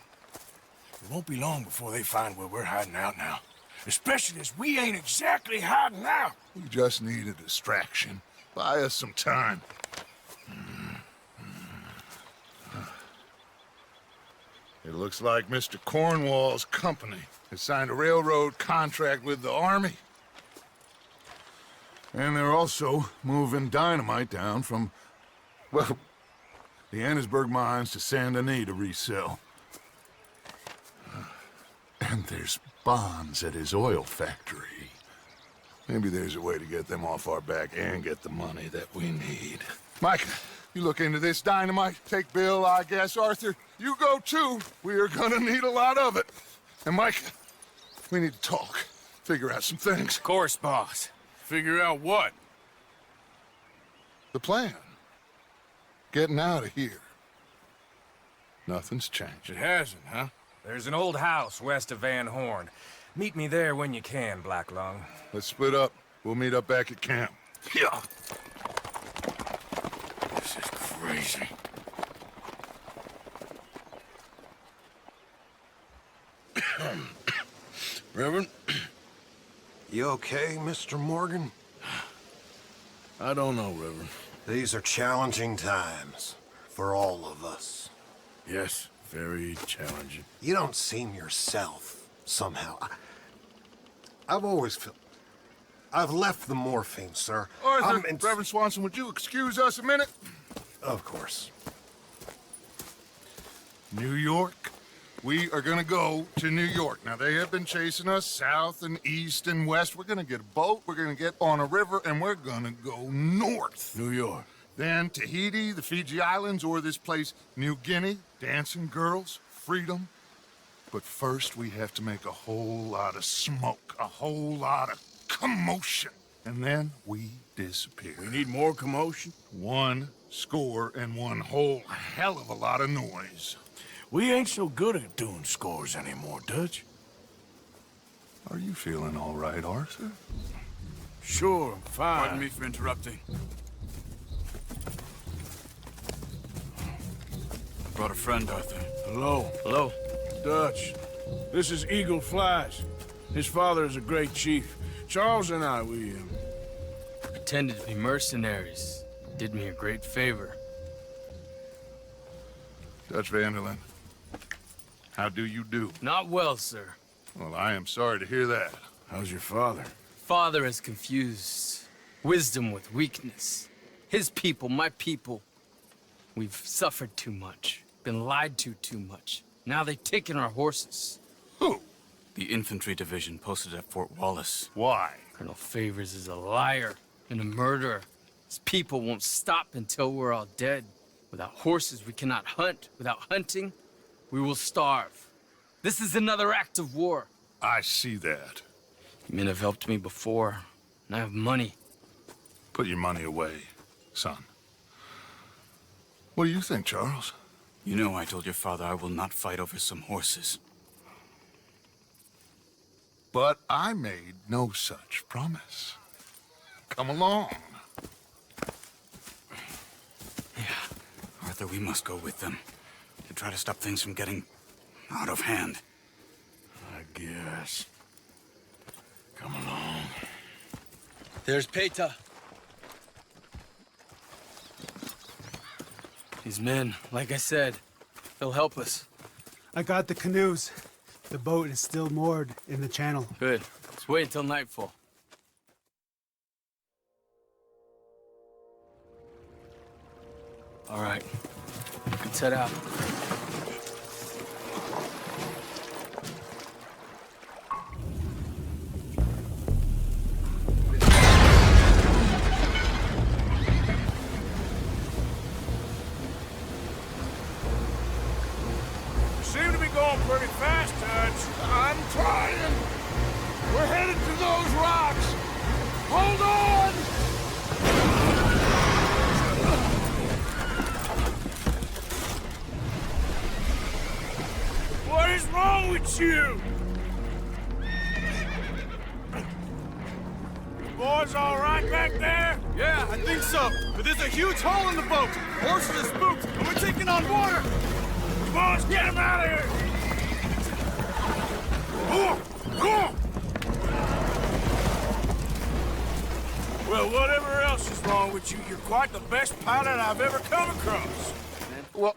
it won't be long before they find where we're hiding out now. Especially as we ain't exactly hiding out. We just need a distraction. Buy us some time. It looks like Mr. Cornwall's company has signed a railroad contract with the Army. And they're also moving dynamite down from, well, the Annesburg mines to Saint Denis to resell. And there's bonds at his oil factory. Maybe there's a way to get them off our back and get the money that we need. Mike, you look into this dynamite. Take Bill, I guess. Arthur, you go too. We are gonna need a lot of it. And Mike, we need to talk. Figure out some things. Of course, boss. Figure out what? The plan. Getting out of here. Nothing's changed. It hasn't, huh? There's an old house west of Van Horn. Meet me there when you can, Black Lung. Let's split up. We'll meet up back at camp. Yeah. This is crazy. Reverend? You okay, Mr. Morgan? I don't know, Reverend. These are challenging times for all of us. Yes, very challenging. You don't seem yourself, somehow. I've always felt... I've left the morphine, sir. Arthur, Reverend Swanson, would you excuse us a minute? Of course. New York. We are gonna go to New York. Now, they have been chasing us south and east and west. We're gonna get a boat, we're gonna get on a river, and we're gonna go north. New York. Then Tahiti, the Fiji Islands, or this place, New Guinea. Dancing girls, freedom. But first, we have to make a whole lot of smoke, a whole lot of commotion. And then we disappear. We need more commotion? 1 score and 1 whole hell of a lot of noise. We ain't so good at doing scores anymore, Dutch. Are you feeling all right, Arthur? Sure, I'm fine. Pardon me for interrupting. Brought a friend, Arthur. Hello. Hello. Dutch. This is Eagle Flies. His father is a great chief. Charles and I, we Pretended to be mercenaries. Did me a great favor. Dutch Vanderlyn, how do you do? Not well, sir. Well, I am sorry to hear that. How's your father? Father has confused wisdom with weakness. His people, my people. We've suffered too much. Been lied to too much. Now they've taken our horses. Who? The infantry division posted at Fort Wallace. Why? Colonel Favors is a liar and a murderer. His people won't stop until we're all dead. Without horses, we cannot hunt. Without hunting, we will starve. This is another act of war. I see that. Men have helped me before, and I have money. Put your money away, son. What do you think, Charles? You know I told your father I will not fight over some horses. But I made no such promise. Come along. Arthur, we must go with them to try to stop things from getting out of hand. I guess. Come along. There's Peta. These men, like I said, they'll help us. I got the canoes. The boat is still moored in the channel. Good. Let's wait until nightfall. All right. We can set out. Seem to be going pretty fast, Dutch. I'm trying. We're headed to those rocks. Hold on! What is wrong with you? The boys all right back there? Yeah, I think so. But there's a huge hole in the boat. Horses are spooked, and we're taking on water. Come on, let's get him out of here! Well, whatever else is wrong with you, you're quite the best pilot I've ever come across. Well,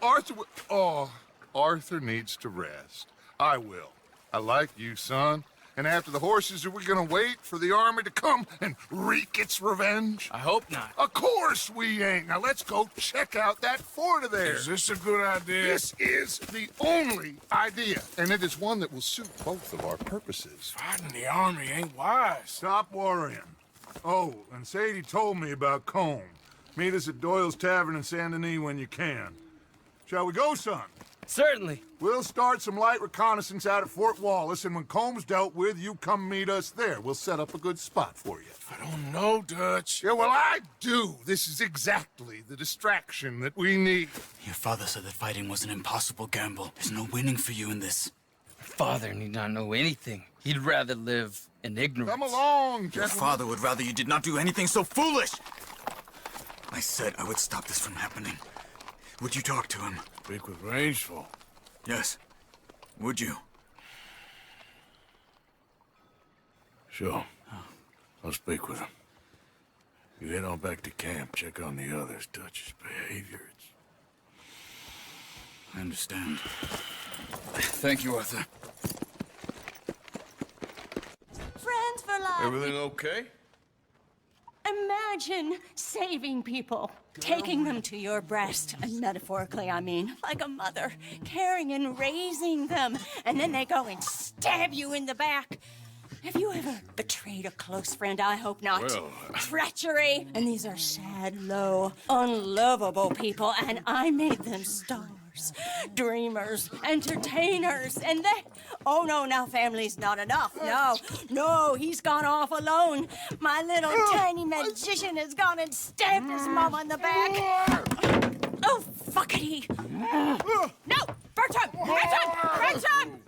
Arthur needs to rest. I will. I like you, son. And after the horses, are we gonna wait for the army to come and wreak its revenge? I hope not. Of course we ain't. Now let's go check out that fort of theirs. Is this a good idea? This is the only idea, and it is one that will suit both of our purposes. Fighting the army ain't wise. Stop worrying. Oh, and Sadie told me about Combe. Meet us at Doyle's Tavern in Saint Denis when you can. Shall we go, son? Certainly. We'll start some light reconnaissance out at Fort Wallace, and when Comb's dealt with, you come meet us there. We'll set up a good spot for you. I don't know, Dutch. Yeah, well, I do. This is exactly the distraction that we need. Your father said that fighting was an impossible gamble. There's no winning for you in this. Father need not know anything. He'd rather live in ignorance. Come along, Your gentlemen. father would rather you did not do anything so foolish. I said I would stop this from happening. Would you talk to him? Speak with Rangeful. Yes. Would you? Sure. I'll speak with him. You head on back to camp, check on the others, Dutch's behavior. I understand. Thank you, Arthur. Friends for life. Everything okay? Imagine saving people, taking them to your breast, and metaphorically, I mean, like a mother, caring and raising them, and then they go and stab you in the back. Have you ever betrayed a close friend? I hope not. Well, Treachery. And these are sad, low, unlovable people, and I made them stars, dreamers, entertainers, and they... Oh, no, now family's not enough. No, he's gone off alone. My little tiny magician has gone and stabbed his mama in the back. Oh, fuckity. No, Bertram!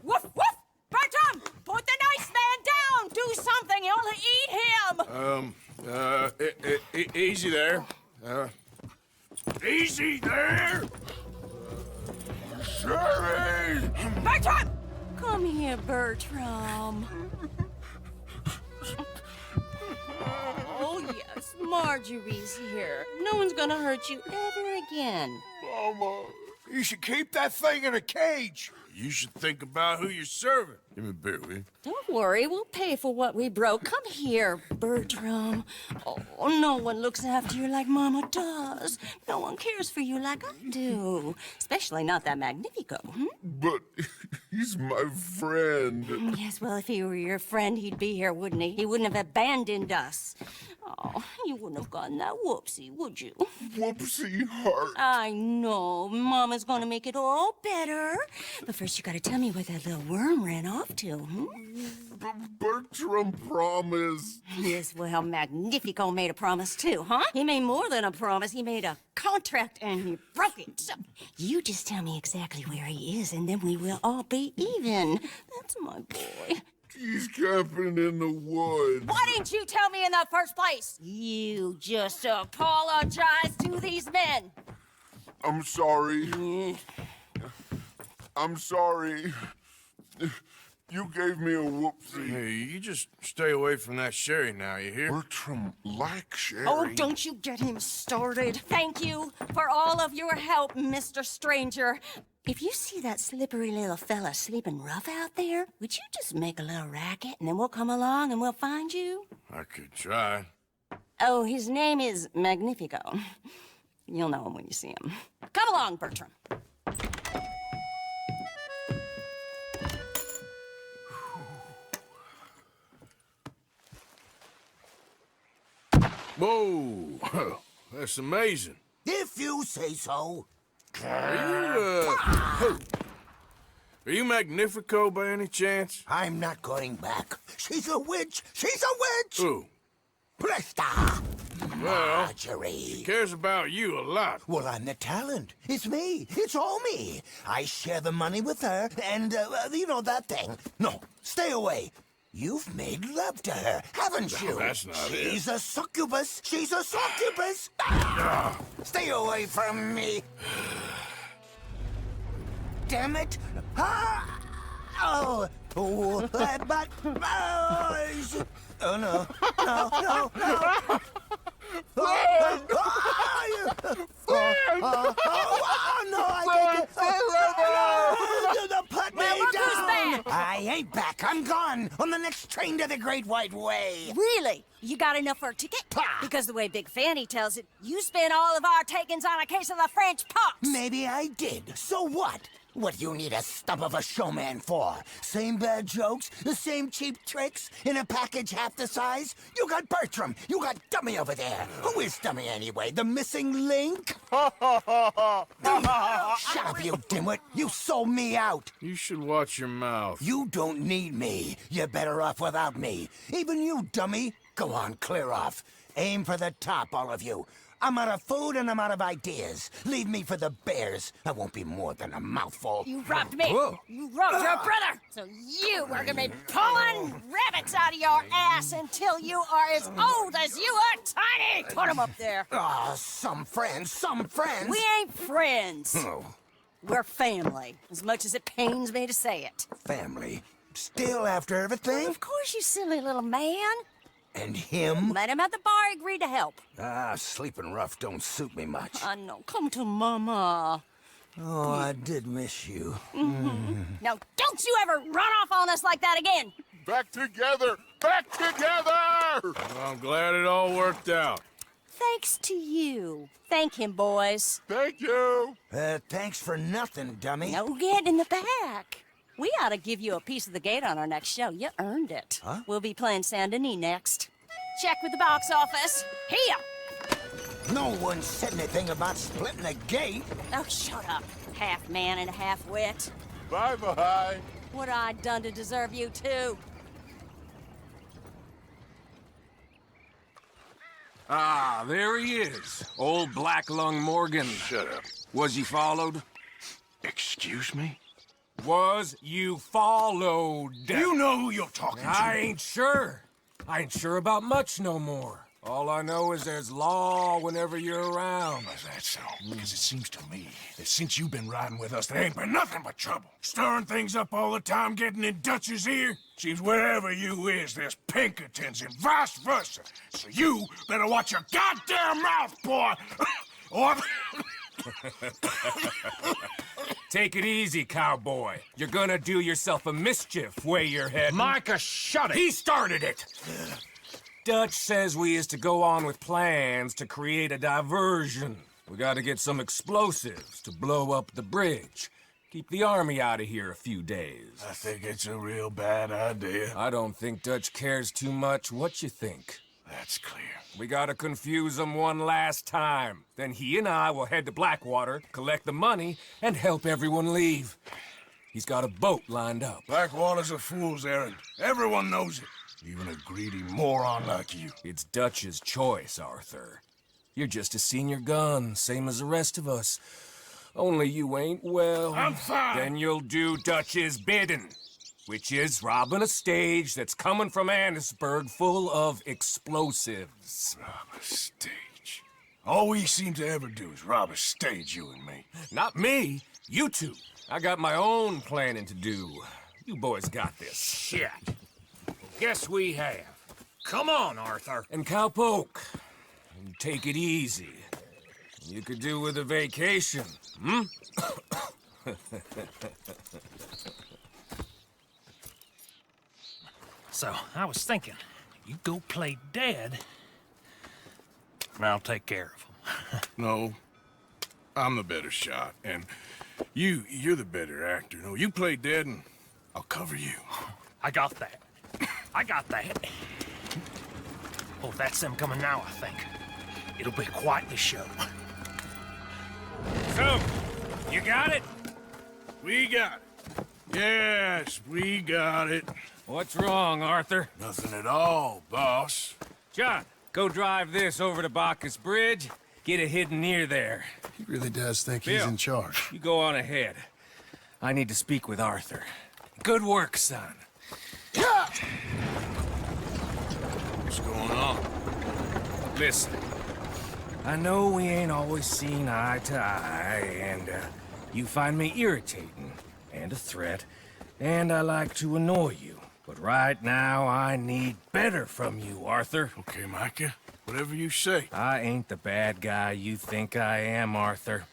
Woof, woof! Bertram, put the nice man down! Do something, you'll eat him! Easy there. Easy there! Sherry! Bertram! Come here, Bertram. Oh, yes, Marjorie's here. No one's gonna hurt you ever again. Mama, you should keep that thing in a cage. You should think about who you're serving. Give me a beer, will you? Don't worry, we'll pay for what we broke. Come here, Bertram. Oh, no one looks after you like Mama does. No one cares for you like I do. Especially not that Magnifico. But he's my friend. Yes, well, if he were your friend, he'd be here, wouldn't he? He wouldn't have abandoned us. Oh, you wouldn't have gotten that whoopsie, would you? Whoopsie heart. I know. Mama's gonna make it all better. But first, you gotta tell me where that little worm ran off to, Bertram promised. Yes, well, Magnifico made a promise too, huh? He made more than a promise. He made a contract and he broke it. So you just tell me exactly where he is and then we will all be even. That's my boy. He's camping in the woods. Why didn't you tell me in the first place? You just apologize to these men. I'm sorry. I'm sorry. You gave me a whoopsie. Hey, you just stay away from that Sherry now, you hear? Bertram likes Sherry. Oh, don't you get him started. Thank you for all of your help, Mr. Stranger. If you see that slippery little fella sleeping rough out there, would you just make a little racket and then we'll come along and we'll find you? I could try. Oh, his name is Magnifico. You'll know him when you see him. Come along, Bertram. Whoa, that's amazing. If you say so. Are you Magnifico by any chance? I'm not going back. She's a witch! She's a witch! Who? Presta! Well, Marjorie. she cares about you a lot. Well, I'm the talent. It's me. It's all me. I share the money with her, and, you know, that thing. No, stay away. You've made love to her, haven't you? No, that's not it. She's a succubus. She's a succubus. Ah! Stay away from me. Damn it. Ah! Oh, but, oh, no, no, no, no. No, I can't. Put me down. I ain't back. I'm gone on the next train to the Great White Way. Really? You got enough for a ticket? Because the way Big Fanny tells it, you spent all of our takings on a case of the French pox. Maybe I did. So what? What do you need a stump of a showman for? Same bad jokes? The same cheap tricks? In a package half the size? You got Bertram. You got Dummy over there. Who is Dummy anyway? The missing link? Shut up, you dimwit. You sold me out. You should watch your mouth. You don't need me. You're better off without me. Even you, dummy. Go on, clear off. Aim for the top, all of you. I'm out of food and I'm out of ideas. Leave me for the bears. I won't be more than a mouthful. You robbed me. Whoa. You robbed your brother. So you are gonna be pulling rabbits out of your ass until you are as old as you are tiny. Put them up there. Ah, some friends, some friends. We ain't friends. Oh, We're family, as much as it pains me to say it. family. Still after everything? Of course, you silly little man. And him? Let him at the bar agree to help. Ah, sleeping rough don't suit me much. I know. Come to Mama. Oh, I did miss you. Now, don't you ever run off on us like that again. Back together! Back together! I'm glad it all worked out. Thanks to you. Thank him, boys. Thank you! Thanks for nothing, dummy. No, get in the back. We ought to give you a piece of the gate on our next show. You earned it. Huh? We'll be playing Saint Denis next. Check with the box office. Here. No one said anything about splitting the gate. Oh, shut up. Half man and half wit. Bye-bye. What I done to deserve you, too? Ah, there he is. Old Black Lung Morgan. Shut up. Was he followed? Excuse me? Was you followed? You know who you're talking to. I ain't sure. I ain't sure about much no more. All I know is there's law whenever you're around. Is that so? Because it seems to me that since you've been riding with us, there ain't been nothing but trouble. Stirring things up all the time, getting in Dutch's ear. Seems wherever you is, there's Pinkertons and vice versa. So you better watch your goddamn mouth, boy! Or... Take it easy, cowboy. You're gonna do yourself a mischief where you're heading. Micah, shut it! He started it! Dutch says we is to go on with plans to create a diversion. We gotta get some explosives to blow up the bridge. Keep the army out of here a few days. I think it's a real bad idea. I don't think Dutch cares too much what you think. That's clear. We gotta confuse him one last time. Then he and I will head to Blackwater, collect the money, and help everyone leave. He's got a boat lined up. Blackwater's a fool's errand. Everyone knows it. Even a greedy moron like you. It's Dutch's choice, Arthur. You're just a senior gun, same as the rest of us. Only you ain't well. I'm fine. Then you'll do Dutch's bidding, which is robbing a stage that's coming from Annisburg full of explosives. Rob a stage? All we seem to ever do is rob a stage, you and me. Not me, you two. I got my own planning to do. You boys got this. Shit. Guess we have. Come on, Arthur. And Cowpoke, take it easy. You could do with a vacation, hmm? So, I was thinking, you go play dead, and I'll take care of him. No, I'm the better shot, and you're the better actor. No, you play dead, and I'll cover you. I got that. I got that. Oh, that's them coming now, I think. It'll be quite the show. So, you got it? We got it. Yes, we got it. What's wrong, Arthur? Nothing at all, boss. John, go drive this over to Bacchus Bridge. Get it hidden near there. He really does think Bill, he's in charge. You go on ahead. I need to speak with Arthur. Good work, son. What's going on? Listen, I know we ain't always seen eye to eye, and you find me irritating and a threat, and I like to annoy you. But right now, I need better from you, Arthur. Okay, Micah. Whatever you say. I ain't the bad guy you think I am, Arthur.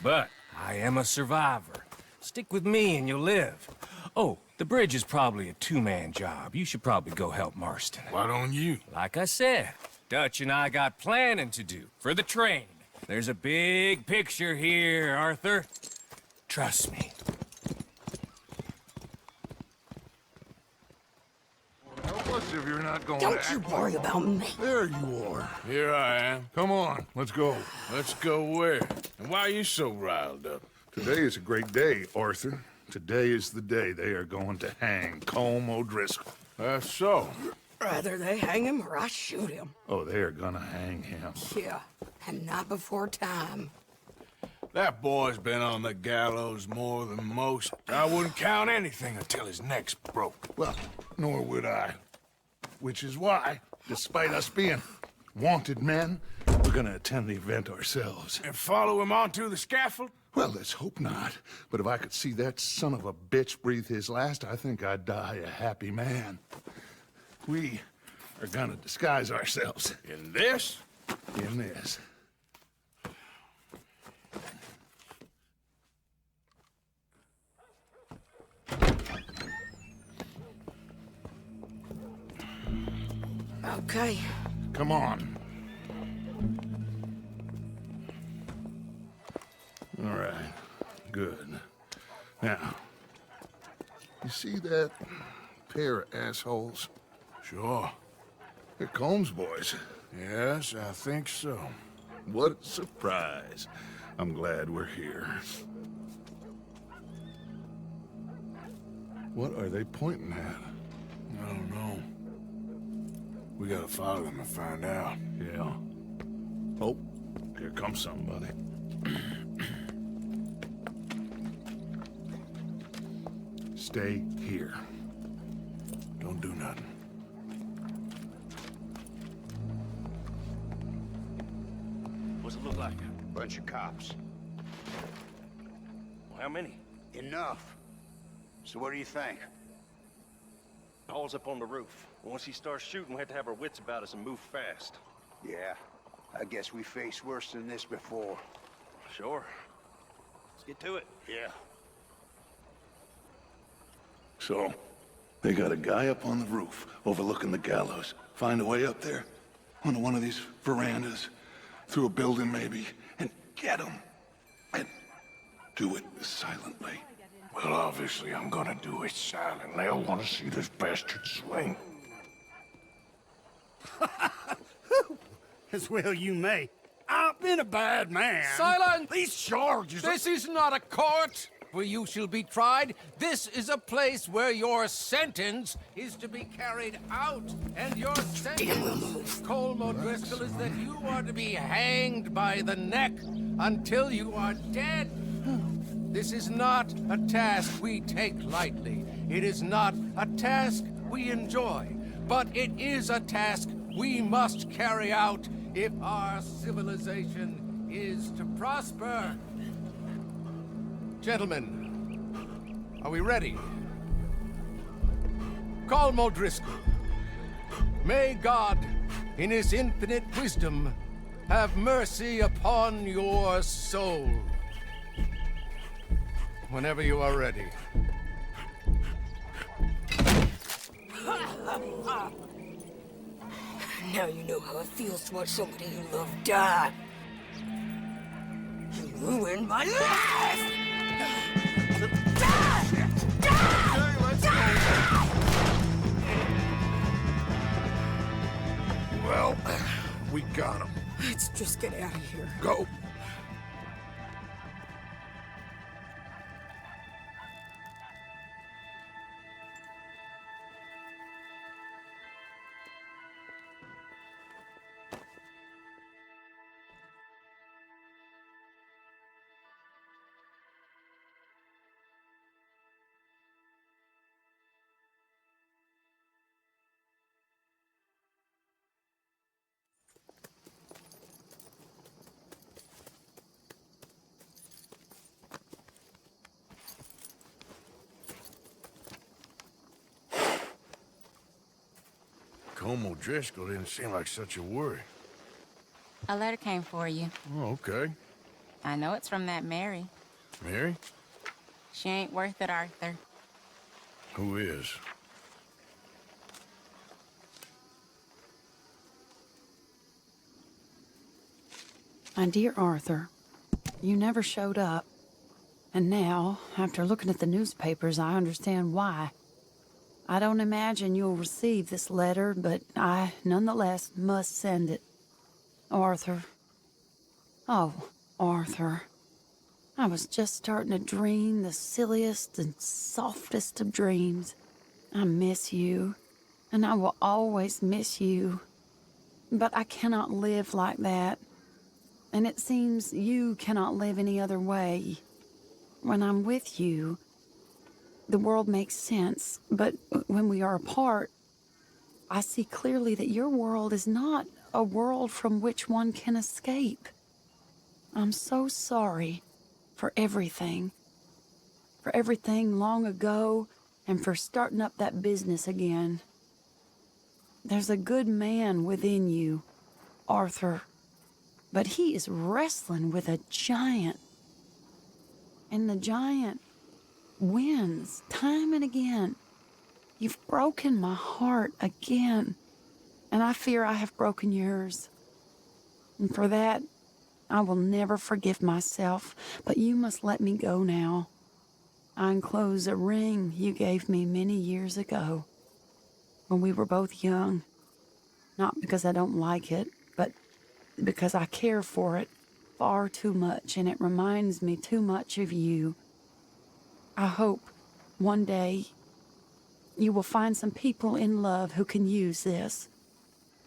But I am a survivor. Stick with me and you'll live. Oh, the bridge is probably a two-man job. You should probably go help Marston. Why don't you? Like I said, Dutch and I got planning to do for the train. There's a big picture here, Arthur. Trust me. Help us if you're not going Don't to you act worry like about me. There you are. Here I am. Come on, let's go. Let's go where? And why are you so riled up? Today is a great day, Arthur. Today is the day they are going to hang Colm O'Driscoll. That's so. Rather they hang him or I shoot him. Oh, they are gonna hang him. Yeah, and not before time. That boy's been on the gallows more than most. I wouldn't count anything until his neck's broke. Well, nor would I. Which is why, despite us being wanted men, we're gonna attend the event ourselves. And follow him onto the scaffold? Well, let's hope not. But if I could see that son of a bitch breathe his last, I think I'd die a happy man. We are gonna disguise ourselves. In this? In this. Okay. Come on. All right. Good. Now, you see that pair of assholes? Sure. They're Combs boys. Yes, I think so. What a surprise. I'm glad we're here. What are they pointing at? I don't know. We gotta follow them and find out. Yeah. Oh, here comes somebody. Stay here. Don't do nothing. it look like? Bunch of cops. How many? Enough. So what do you think? Paul's up on the roof. Once he starts shooting, we have to have our wits about us and move fast. Yeah, I guess we faced worse than this before. Sure. Let's get to it. Yeah. So, they got a guy up on the roof, overlooking the gallows. Find a way up there, onto one of these verandas, through a building maybe, and get him. And do it silently. Well, obviously I'm gonna do it silently. I want to see this bastard swing. As well you may. I've been a bad man. Silence! These charges are... This is not a court where you shall be tried. This is a place where your sentence is to be carried out. And your sentence, Colm O'Driscoll, is that you are to be hanged by the neck until you are dead. This is not a task we take lightly. It is not a task we enjoy. But it is a task we must carry out if our civilization is to prosper. Gentlemen, are we ready? Colm O'Driscoll, may God, in his infinite wisdom, have mercy upon your soul. Whenever you are ready. Now you know how it feels to watch somebody you love die. You ruined my life! Well, we got him. Let's just get out of here. Go. Colm O'Driscoll didn't seem like such a worry. A letter came for you. Oh, okay. I know it's from that Mary. Mary? She ain't worth it, Arthur. Who is? My dear Arthur, you never showed up. And now, after looking at the newspapers, I understand why. I don't imagine you'll receive this letter, but I, nonetheless, must send it. Arthur. Oh, Arthur. I was just starting to dream the silliest and softest of dreams. I miss you, and I will always miss you. But I cannot live like that. And it seems you cannot live any other way. When I'm with you, the world makes sense, but when we are apart, I see clearly that your world is not a world from which one can escape. I'm so sorry for everything long ago, and for starting up that business again. There's a good man within you, Arthur, but he is wrestling with a giant. And the giant wins time and again. You've broken my heart again, and I fear I have broken yours. And for that, I will never forgive myself, but you must let me go now. I enclose a ring you gave me many years ago, when we were both young. Not because I don't like it, but because I care for it far too much, and it reminds me too much of you. I hope one day you will find some people in love who can use this,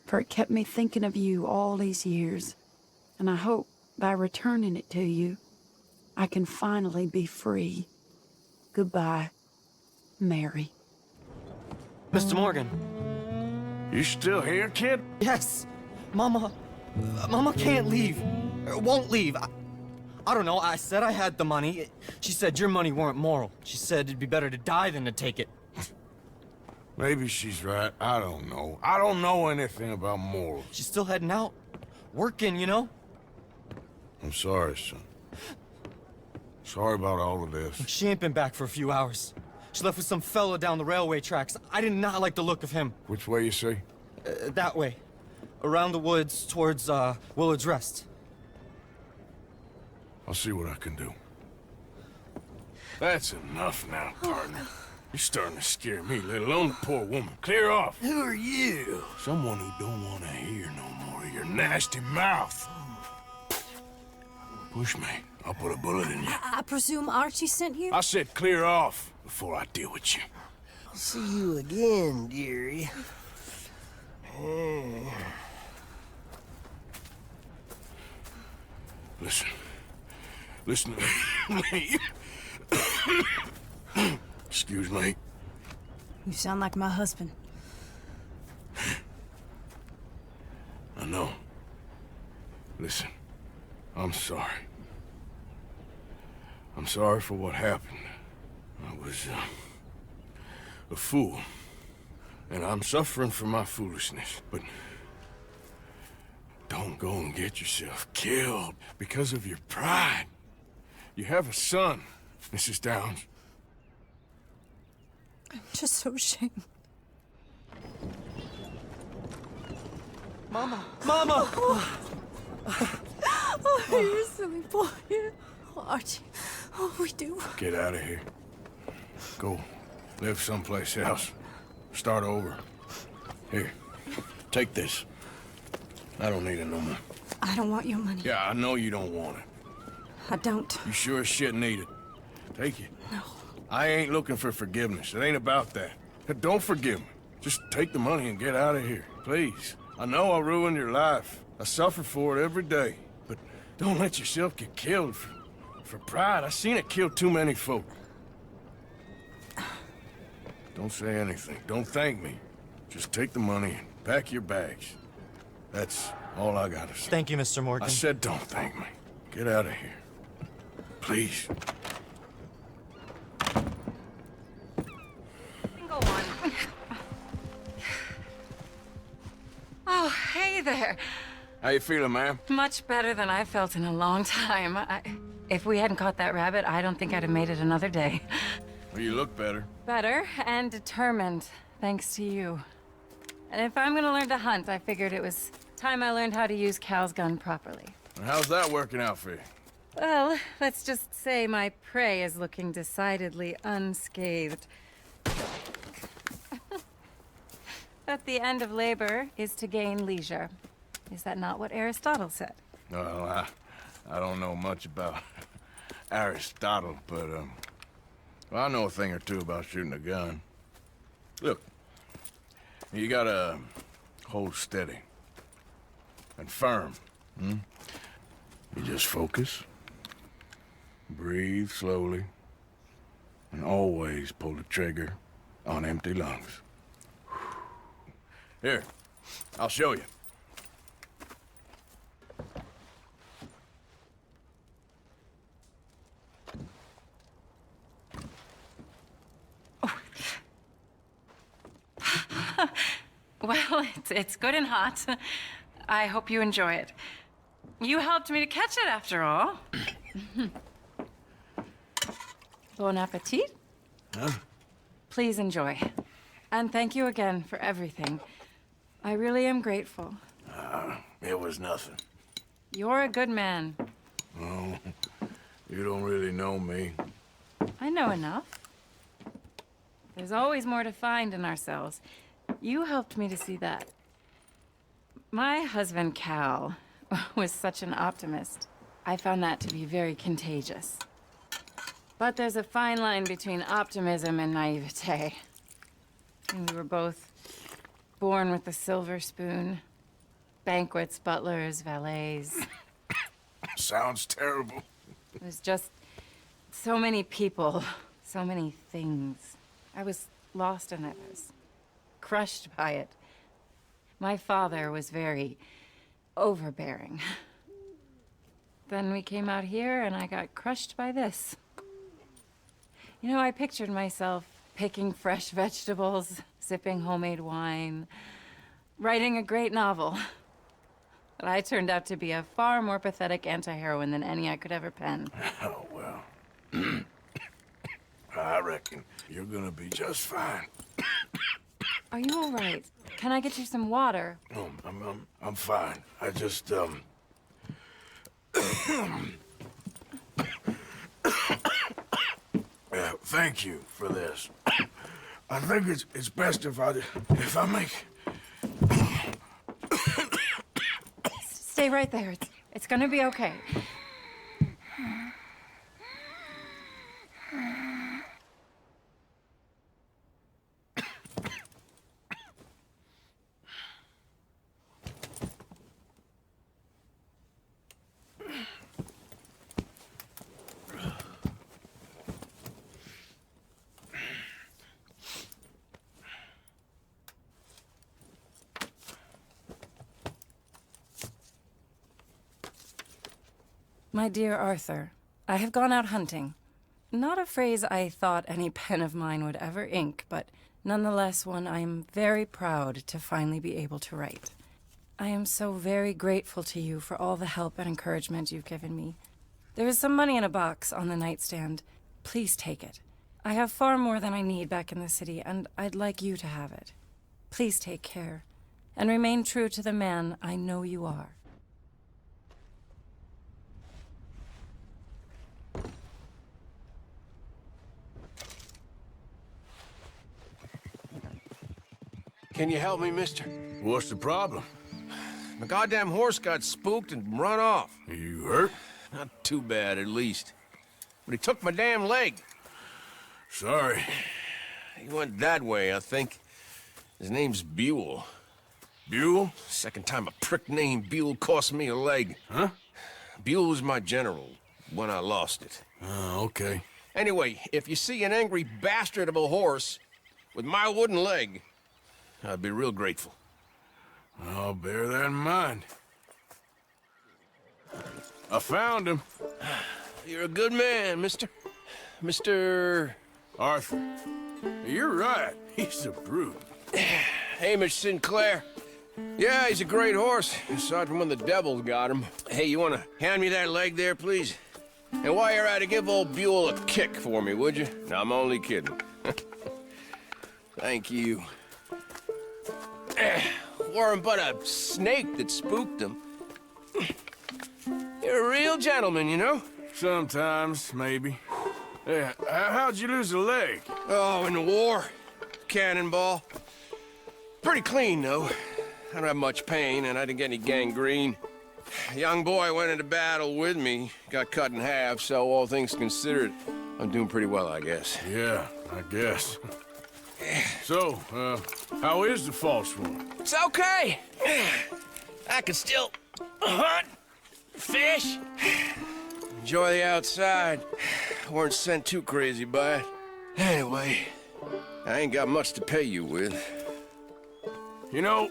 for it kept me thinking of you all these years, and I hope by returning it to you, I can finally be free. Goodbye, Mary. Mr. Morgan. You still here, kid? Yes. Mama can't leave. Won't leave. I don't know. I said I had the money. She said your money weren't moral. She said it'd be better to die than to take it. Maybe she's right. I don't know. I don't know anything about morals. She's still heading out. Working, you know? I'm sorry, son. Sorry about all of this. She ain't been back for a few hours. She left with some fellow down the railway tracks. I did not like the look of him. Which way you say? That way. Around the woods towards, Willard's Rest. I'll see what I can do. That's enough now, partner. You're starting to scare me, let alone the poor woman. Clear off. Who are you? Someone who don't want to hear no more of your nasty mouth. Push me. I'll put a bullet in you. I presume Archie sent you? I said clear off before I deal with you. I'll see you again, dearie. Listen. Listen to me. Excuse me. You sound like my husband. I know. Listen, I'm sorry. I'm sorry for what happened. I was, a fool. And I'm suffering for my foolishness, but don't go and get yourself killed because of your pride. You have a son, Mrs. Downs. I'm just so ashamed. Mama! Mama! Oh, you're a silly boy. Oh, Archie, oh, we do. Get out of here. Go. Live someplace else. Start over. Here. Take this. I don't need it no more. I don't want your money. Yeah, I know you don't want it. I don't. You sure as shit need it. Take it. No. I ain't looking for forgiveness. It ain't about that. Don't forgive me. Just take the money and get out of here, please. I know I ruined your life. I suffer for it every day. But don't let yourself get killed for pride. I seen it kill too many folk. Don't say anything. Don't thank me. Just take the money and pack your bags. That's all I gotta say. Thank you, Mr. Morgan. I said don't thank me. Get out of here. Please. Go on. Oh, hey there. How you feeling, ma'am? Much better than I felt in a long time. If we hadn't caught that rabbit, I don't think I'd have made it another day. Well, you look better. Better and determined, thanks to you. And if I'm gonna learn to hunt, I figured it was time I learned how to use Cal's gun properly. And how's that working out for you? Well, let's just say my prey is looking decidedly unscathed. But the end of labor is to gain leisure. Is that not what Aristotle said? Well, I don't know much about Aristotle, but, well, I know a thing or two about shooting a gun. Look, you gotta hold steady and firm, hmm? You just focus, breathe slowly, and always pull the trigger on empty lungs. Here, I'll show you. Well, it's good and hot. I hope you enjoy it. You helped me to catch it, after all. Bon appetit. Huh? Please enjoy. And thank you again for everything. I really am grateful. It was nothing. You're a good man. Oh, you don't really know me. I know enough. There's always more to find in ourselves. You helped me to see that. My husband, Cal, was such an optimist. I found that to be very contagious. But there's a fine line between optimism and naivete. And we were both born with the silver spoon. Banquets, butlers, valets. Sounds terrible. It was just so many people, so many things. I was lost in it. I was crushed by it. My father was very overbearing. Then we came out here and I got crushed by this. You know, I pictured myself picking fresh vegetables, sipping homemade wine, writing a great novel. But I turned out to be a far more pathetic anti-heroine than any I could ever pen. Oh, well. I reckon you're gonna be just fine. Are you all right? Can I get you some water? No, I'm fine. I just, yeah, thank you for this. I think it's best if I make... Stay right there. It's gonna be okay. My dear Arthur, I have gone out hunting. Not a phrase I thought any pen of mine would ever ink, but nonetheless one I am very proud to finally be able to write. I am so very grateful to you for all the help and encouragement you've given me. There is some money in a box on the nightstand. Please take it. I have far more than I need back in the city, and I'd like you to have it. Please take care, and remain true to the man I know you are. Can you help me, mister? What's the problem? My goddamn horse got spooked and run off. You hurt? Not too bad, at least. But he took my damn leg. Sorry. He went that way, I think. His name's Buell. Buell? Second time a prick named Buell cost me a leg. Huh? Buell was my general when I lost it. Oh, okay. Anyway, if you see an angry bastard of a horse with my wooden leg, I'd be real grateful. I'll bear that in mind. I found him. You're a good man, mister. Mr. Arthur. You're right. He's a brute. Hamish Sinclair. Yeah, he's a great horse, aside from when the devils got him. Hey, you want to hand me that leg there, please? And while you're at it, give old Buell a kick for me, would you? No, I'm only kidding. Thank you. Weren't but a snake that spooked him. You're a real gentleman, you know? Sometimes, maybe. Yeah, how'd you lose a leg? Oh, in the war. Cannonball. Pretty clean, though. I don't have much pain, and I didn't get any gangrene. A young boy went into battle with me, got cut in half, so all things considered, I'm doing pretty well, I guess. Yeah, I guess. So, how is the false one? It's okay. I can still hunt, fish, enjoy the outside. Weren't sent too crazy by it. Anyway, I ain't got much to pay you with. You know,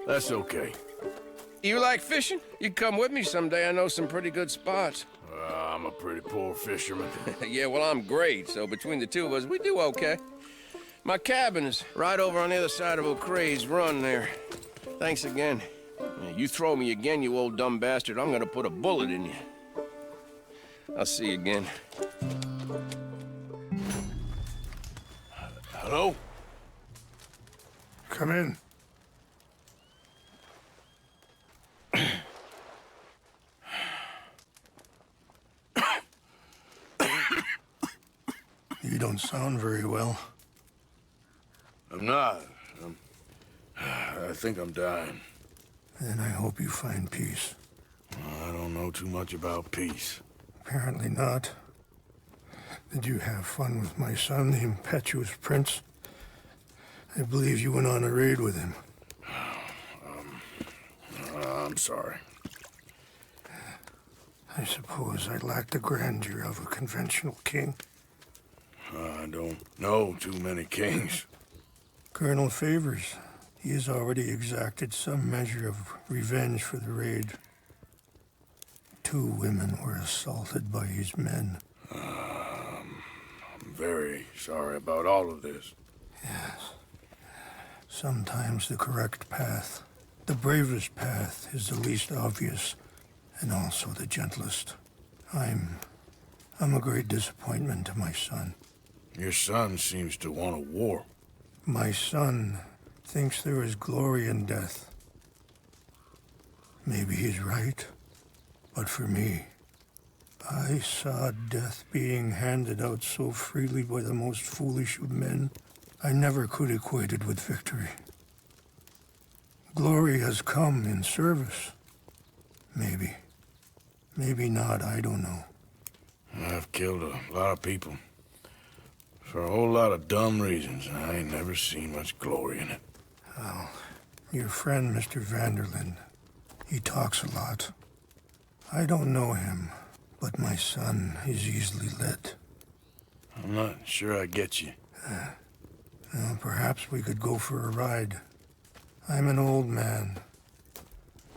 that's okay. You like fishing? You can come with me someday. I know some pretty good spots. I'm a pretty poor fisherman. Yeah, well, I'm great, so between the two of us, we do okay. My cabin is right over on the other side of O'Creagh's Run there. Thanks again. You throw me again, you old dumb bastard, I'm gonna put a bullet in you. I'll see you again. Hello? Come in. You don't sound very well. I'm not. I think I'm dying. Then I hope you find peace. I don't know too much about peace. Apparently not. Did you have fun with my son, the impetuous prince? I believe you went on a raid with him. I'm sorry. I suppose I lack the grandeur of a conventional king. I don't know too many kings. Colonel Favors, he has already exacted some measure of revenge for the raid. 2 women were assaulted by his men. I'm very sorry about all of this. Yes. Sometimes the correct path, the bravest path, is the least obvious, and also the gentlest. I'm a great disappointment to my son. Your son seems to want a war. My son thinks there is glory in death. Maybe he's right, but for me, I saw death being handed out so freely by the most foolish of men, I never could equate it with victory. Glory has come in service. Maybe. Maybe not, I don't know. I've killed a lot of people. For a whole lot of dumb reasons, and I ain't never seen much glory in it. Well, your friend, Mr. Vanderlyn, he talks a lot. I don't know him, but my son is easily led. I'm not sure I get you. Well, perhaps we could go for a ride. I'm an old man.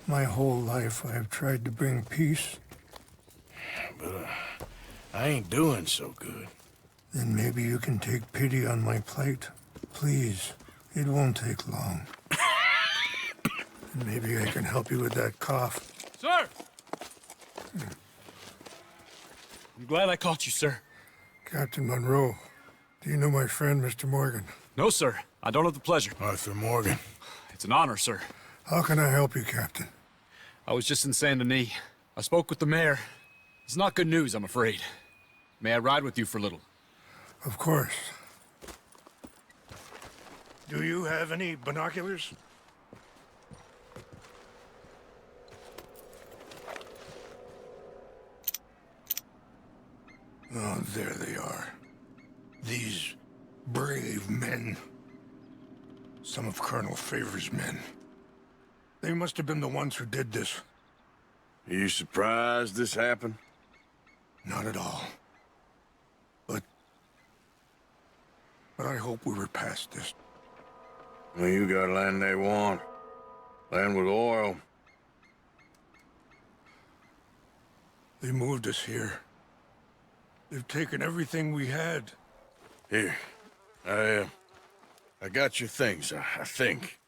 My whole life I have tried to bring peace. But I ain't doing so good. Then maybe you can take pity on my plight. Please, it won't take long. And maybe I can help you with that cough. Sir! I'm glad I caught you, sir. Captain Monroe, do you know my friend, Mr. Morgan? No, sir. I don't have the pleasure. Arthur Morgan. It's an honor, sir. How can I help you, Captain? I was just in Saint Denis. I spoke with the mayor. It's not good news, I'm afraid. May I ride with you for a little? Of course. Do you have any binoculars? Oh, there they are. These brave men. Some of Colonel Favor's men. They must have been the ones who did this. Are you surprised this happened? Not at all. But I hope we were past this. Well, you got land they want. Land with oil. They moved us here. They've taken everything we had. Here. I got your things, I think.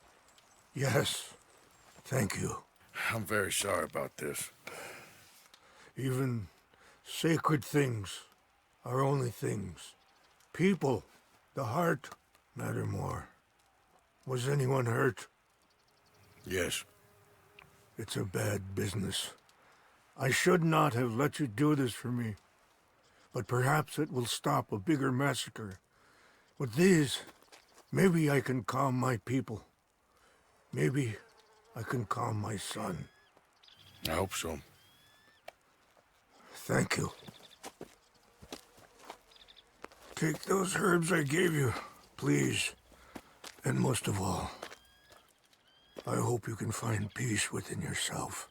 Yes. Thank you. I'm very sorry about this. Even sacred things are only things. People, the heart, matter more. Was anyone hurt? Yes. It's a bad business. I should not have let you do this for me. But perhaps it will stop a bigger massacre. With these, maybe I can calm my people. Maybe I can calm my son. I hope so. Thank you. Take those herbs I gave you, please. And most of all, I hope you can find peace within yourself.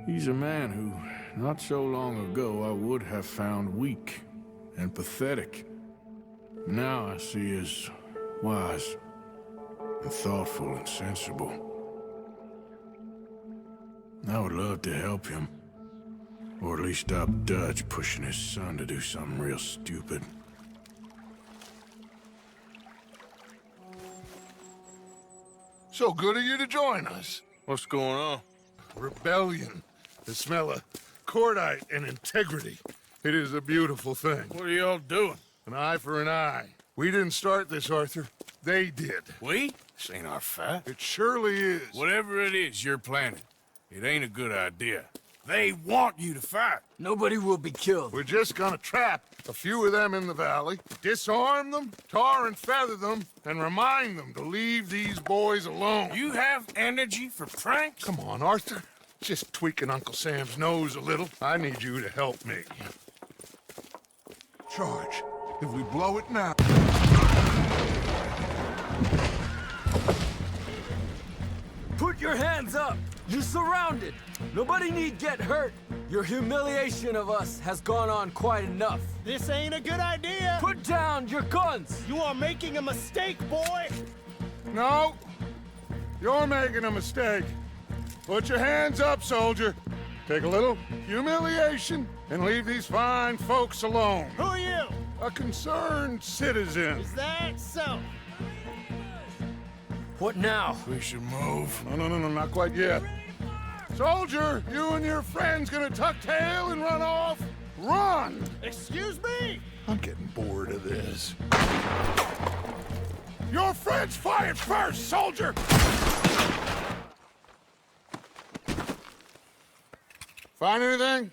He's a man who, not so long ago, I would have found weak and pathetic. Now I see as wise and thoughtful and sensible. I would love to help him, or at least stop Dutch pushing his son to do something real stupid. So good of you to join us. What's going on? Rebellion. The smell of cordite and integrity. It is a beautiful thing. What are y'all doing? An eye for an eye. We didn't start this, Arthur. They did. We? This ain't our fight. It surely is. Whatever it is you're planning, it ain't a good idea. They want you to fight. Nobody will be killed. We're just gonna trap a few of them in the valley, disarm them, tar and feather them, and remind them to leave these boys alone. You have energy for pranks? Come on, Arthur. Just tweaking Uncle Sam's nose a little. I need you to help me. Charge. If we blow it now... Put Put your hands up! You're surrounded! Nobody need get hurt! Your humiliation of us has gone on quite enough. This ain't a good idea! Put down your guns! You are making a mistake, boy! No! You're making a mistake. Put your hands up, soldier. Take a little humiliation and leave these fine folks alone. Who are you? A concerned citizen. Is that so? What now? We should move. No, not quite yet. Soldier, you and your friends gonna tuck tail and run off? Run! Excuse me? I'm getting bored of this. Your friends fired first, soldier! Find anything?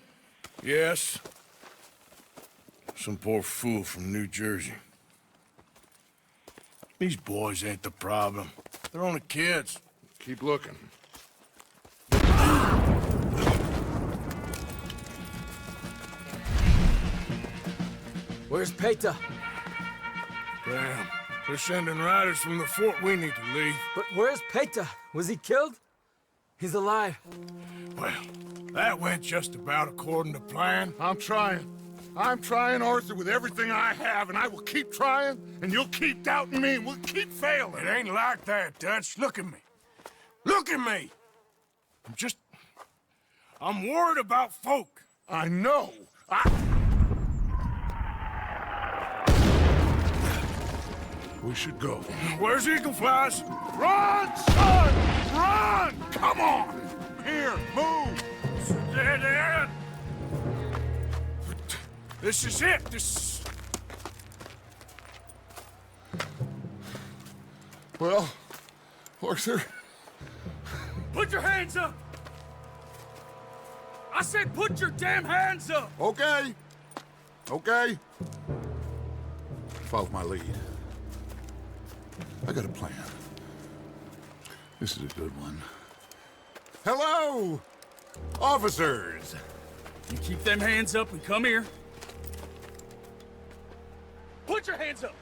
Yes. Some poor fool from New Jersey. These boys ain't the problem. They're only kids. Keep looking. Where's Peta? Damn. They're sending riders from the fort. We need to leave. But where's Peta? Was he killed? He's alive. Well, that went just about according to plan. I'm trying, Arthur, with everything I have, and I will keep trying, and you'll keep doubting me, and we'll keep failing. It ain't like that, Dutch. Look at me. Look at me! I'm worried about folk. I know. We should go. Where's Eagle Flies? Run, son! Run! Come on! Here, move! Dad. This is it. Well, Arthur... Put your hands up! I said put your damn hands up! Okay. Okay. Follow my lead. I got a plan. This is a good one. Hello, officers! You keep them hands up and come here. Put your hands up!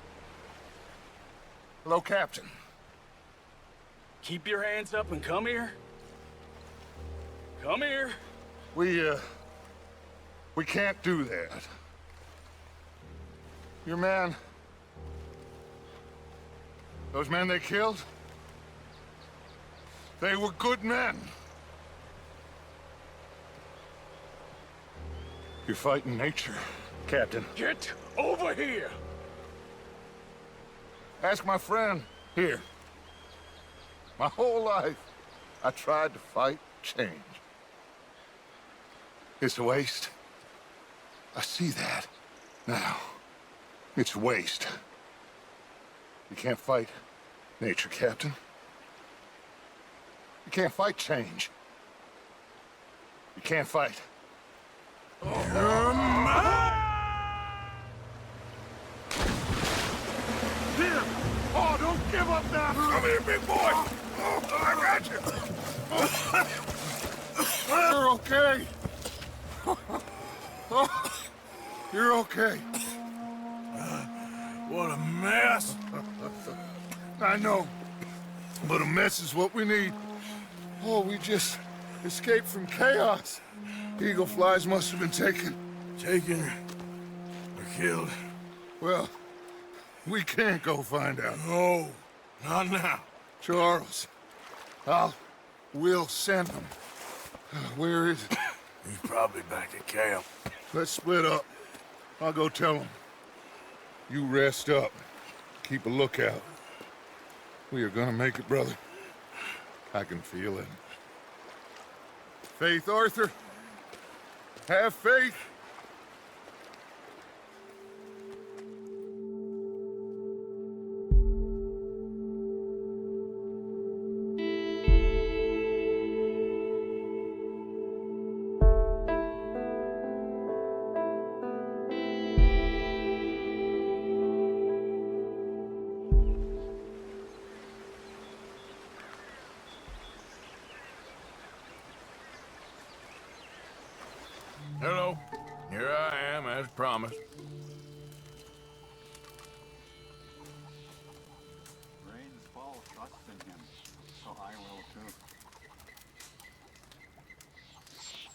Hello, Captain. Keep your hands up and come here. Come here. We can't do that. Your man... Those men they killed? They were good men. You're fighting nature, Captain. Get over here! Ask my friend here. My whole life, I tried to fight change. It's a waste. I see that now. It's waste. You can't fight nature, Captain. You can't fight change. You can't fight. Here! Oh, don't give up now! Come here, big boy! I got you! You're okay. You're okay. What a mess. I know, but a mess is what we need. Oh, we just escaped from chaos. Eagle Flies must have been taken. Taken or killed? Well, we can't go find out. No, not now. Charles, we'll send him. Where is it? He's probably back at camp. Let's split up. I'll go tell him. You rest up. Keep a lookout. We are gonna make it, brother. I can feel it. Faith, Arthur. Have faith. Hello. Here I am, as promised. Rains fall, trust in him. So I will too.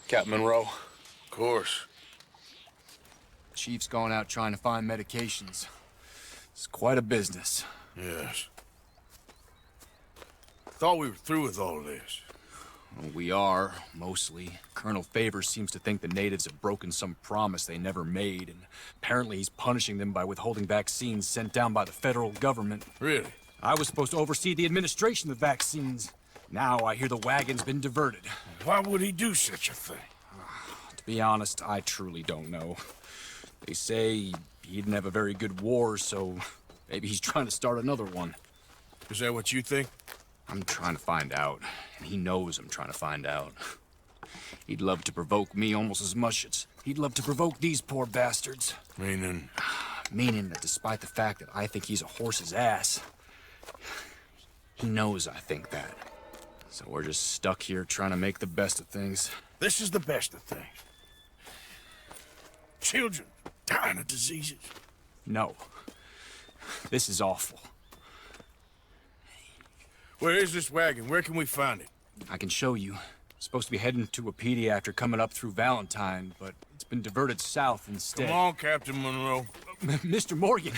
Captain Monroe. Of course. Chief's gone out trying to find medications. It's quite a business. Yes. Thought we were through with all this. Well, we are, mostly. Colonel Favors seems to think the natives have broken some promise they never made, and apparently he's punishing them by withholding vaccines sent down by the federal government. Really? I was supposed to oversee the administration of vaccines. Now I hear the wagon's been diverted. Why would he do such a thing? To be honest, I truly don't know. They say he didn't have a very good war, so maybe he's trying to start another one. Is that what you think? I'm trying to find out, and he knows I'm trying to find out. He'd love to provoke me almost as much as he'd love to provoke these poor bastards. Meaning? Meaning that despite the fact that I think he's a horse's ass, he knows I think that. So we're just stuck here trying to make the best of things. This is the best of things. Children dying of diseases. No. This is awful. Where is this wagon? Where can we find it? I can show you. It's supposed to be heading to Wapiti after coming up through Valentine, but it's been diverted south instead. Come on, Captain Monroe. Mr. Morgan,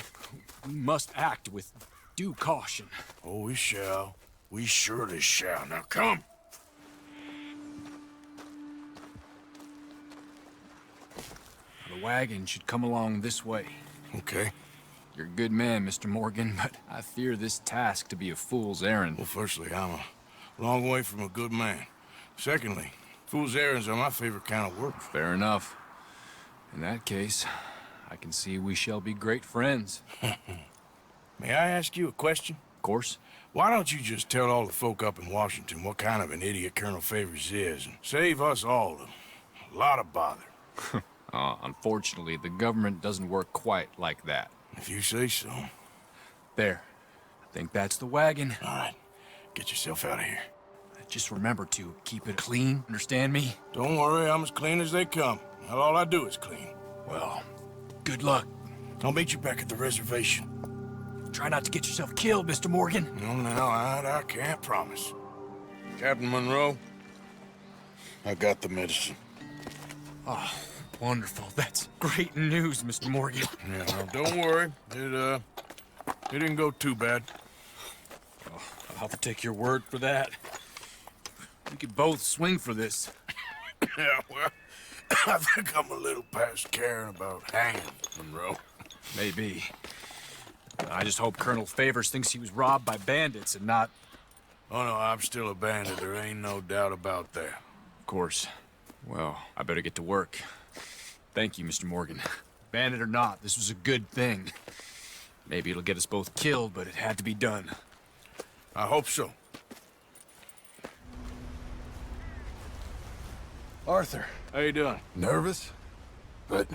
we must act with due caution. Oh, we shall. We surely shall. Now come. The wagon should come along this way. Okay. You're a good man, Mr. Morgan, but I fear this task to be a fool's errand. Well, firstly, I'm a long way from a good man. Secondly, fool's errands are my favorite kind of work. Fair enough. In that case, I can see we shall be great friends. May I ask you a question? Of course. Why don't you just tell all the folk up in Washington what kind of an idiot Colonel Favors is and save us all a lot of bother? Unfortunately, the government doesn't work quite like that. If you say so. There. I think that's the wagon. All right. Get yourself out of here. Just remember to keep it clean, understand me? Don't worry, I'm as clean as they come. Now all I do is clean. Well, good luck. I'll meet you back at the reservation. Try not to get yourself killed, Mr. Morgan. No, I can't promise. Captain Monroe, I got the medicine. Oh, wonderful. That's great news, Mr. Morgan. Yeah, well, don't worry. It didn't go too bad. Oh, I'll have to take your word for that. We could both swing for this. Yeah, well, I think I'm a little past caring about hanging, Monroe. Maybe. I just hope Colonel Favors thinks he was robbed by bandits and not... Oh, no, I'm still a bandit. There ain't no doubt about that. Of course. Well, I better get to work. Thank you, Mr. Morgan. Bandit or not, this was a good thing. Maybe it'll get us both killed, but it had to be done. I hope so. Arthur. How you doing? Nervous? But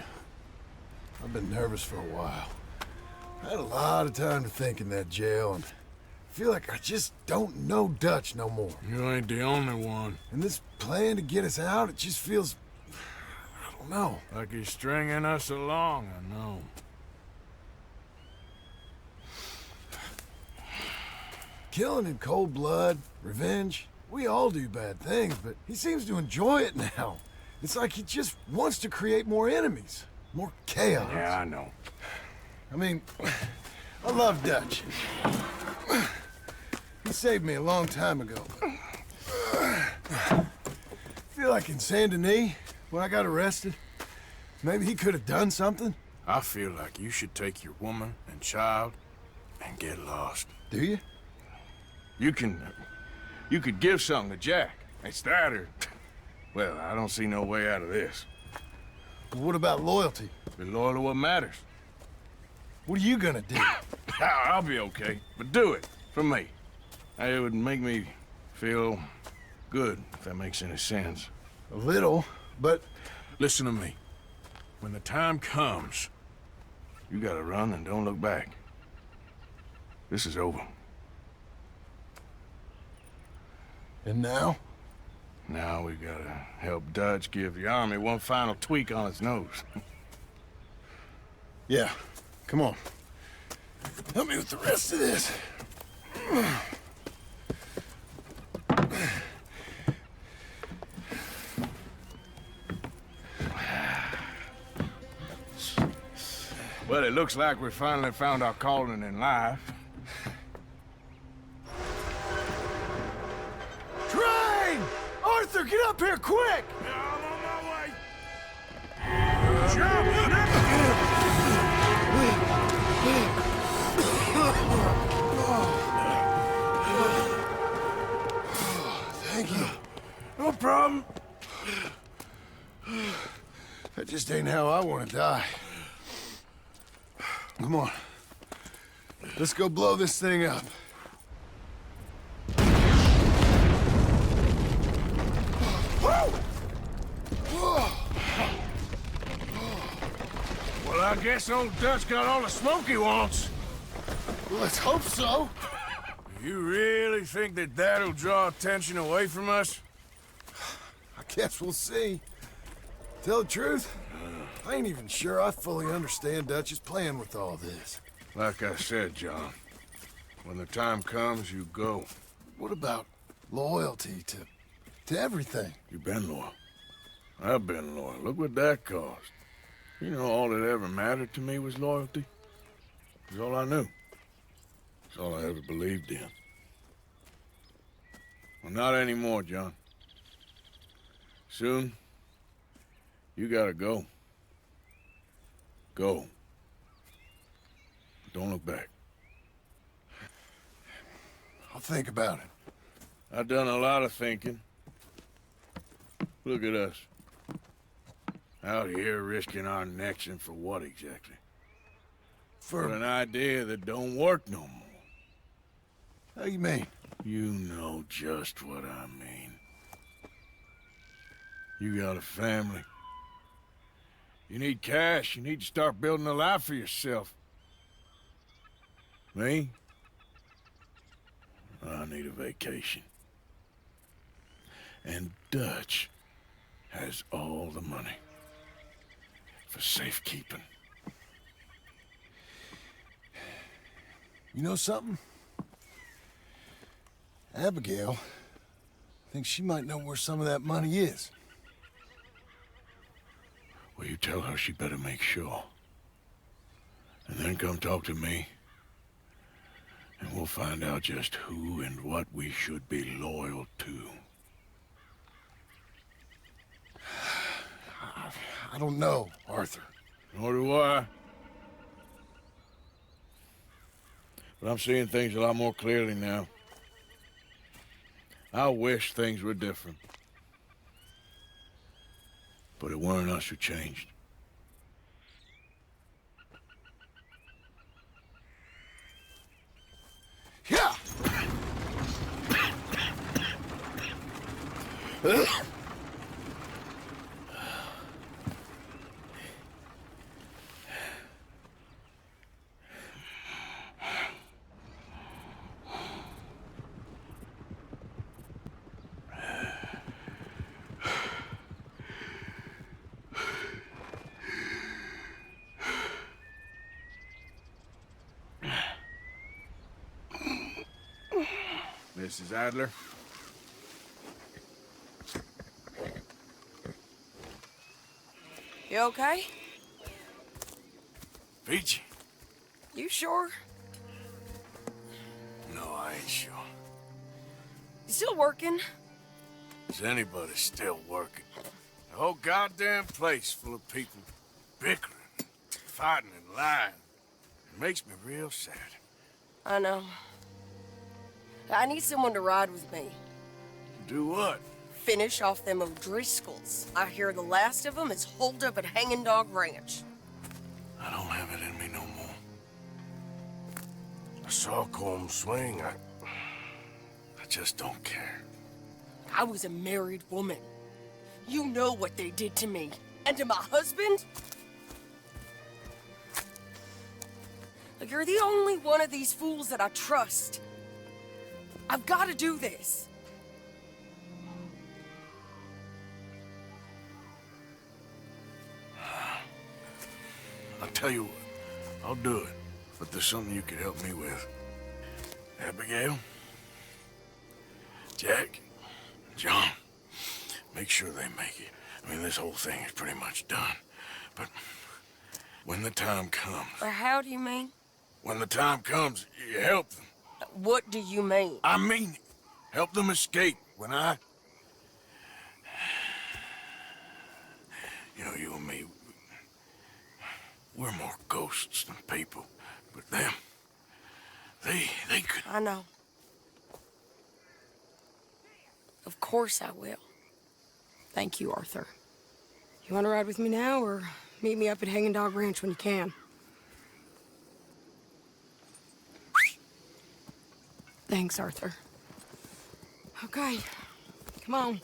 I've been nervous for a while. I had a lot of time to think in that jail, and I feel like I just don't know Dutch no more. You ain't the only one. And this plan to get us out, it just feels... I don't know. Like he's stringing us along, I know. Killing in cold blood, revenge, we all do bad things, but he seems to enjoy it now. It's like he just wants to create more enemies, more chaos. Yeah, I know. I mean, I love Dutch. He saved me a long time ago. I feel like in Saint Denis, when I got arrested, maybe he could have done something. I feel like you should take your woman and child and get lost. Do you? You could give something to Jack. It's that or... Well, I don't see no way out of this. But what about loyalty? Be loyal to what matters. What are you gonna do? I'll be okay, but do it for me. It would make me feel good, if that makes any sense. A little, but... Listen to me. When the time comes, you gotta run and don't look back. This is over. And now? Now we gotta help Dutch give the army one final tweak on its nose. Yeah, come on. Help me with the rest of this. Well, it looks like we finally found our calling in life. Train! Arthur, get up here quick! I'm on my way. Thank you. No problem. That just ain't how I want to die. Come on. Let's go blow this thing up. Well, I guess old Dutch got all the smoke he wants. Well, let's hope so. You really think that that'll draw attention away from us? I guess we'll see. Tell the truth, I ain't even sure I fully understand Dutch's plan with all this. Like I said, John, when the time comes, you go. What about loyalty to everything? You've been loyal. I've been loyal. Look what that cost. You know, all that ever mattered to me was loyalty. It was all I knew. It's all I ever believed in. Well, not anymore, John. Soon, you gotta go. Go. Don't look back. I'll think about it. I've done a lot of thinking. Look at us. Out here risking our necks, and for what exactly? For an idea that don't work no more. How you mean? You know just what I mean. You got a family. You need cash. You need to start building a life for yourself. Me? I need a vacation. And Dutch has all the money for safekeeping. You know something? Abigail thinks she might know where some of that money is. Well, you tell her she better make sure. And then come talk to me. And we'll find out just who and what we should be loyal to. I don't know, Arthur. Nor do I. But I'm seeing things a lot more clearly now. I wish things were different. But it weren't us who changed. Yeah! Mrs. Adler? You okay? Peachy? You sure? No, I ain't sure. You still working? Is anybody still working? The whole goddamn place full of people bickering, fighting and lying. It makes me real sad. I know. I need someone to ride with me. Do what? Finish off them O'Driscolls. I hear the last of them is holed up at Hanging Dog Ranch. I don't have it in me no more. I saw Colm swing. I just don't care. I was a married woman. You know what they did to me. And to my husband? Like, you're the only one of these fools that I trust. I've got to do this. I'll tell you what. I'll do it. But there's something you could help me with. Abigail? Jack? John? Make sure they make it. I mean, this whole thing is pretty much done. But When the time comes. Or how do you mean? When the time comes, you help them. What do you mean? I mean it. Help them escape. When I... You know, you and me, we're more ghosts than people. But them, they could... I know. Of course I will. Thank you, Arthur. You want to ride with me now, or meet me up at Hanging Dog Ranch when you can? Thanks, Arthur. Okay, come on.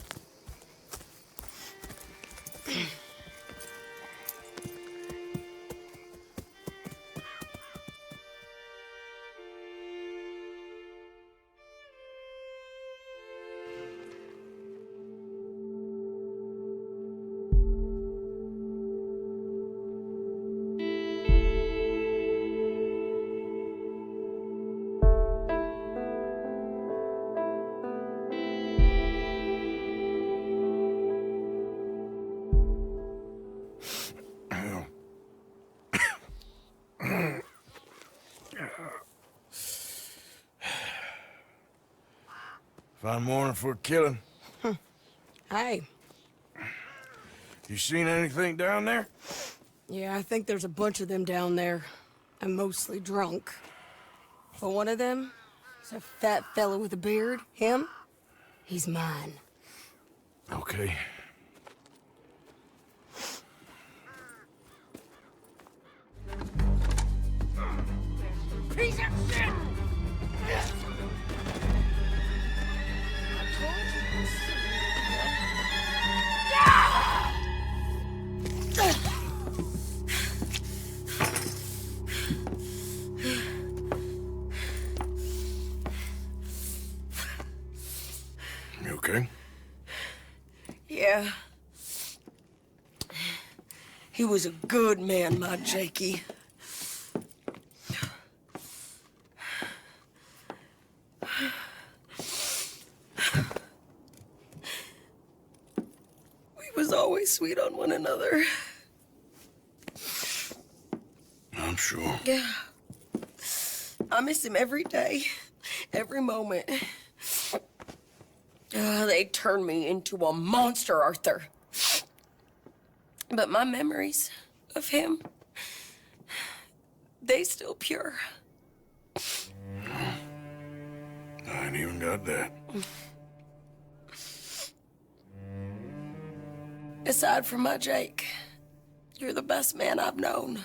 Fine morning for a killing. Hey. You seen anything down there? Yeah, I think there's a bunch of them down there. I'm mostly drunk. But one of them is a fat fella with a beard. Him? He's mine. Okay. Piece of shit! You okay? Yeah. He was a good man, my Jakey. We was always sweet on one another. I'm sure. Yeah. I miss him every day, every moment. They turned me into a monster, Arthur. But my memories of him, they still pure. I ain't even got that. Aside from my Jake, you're the best man I've known.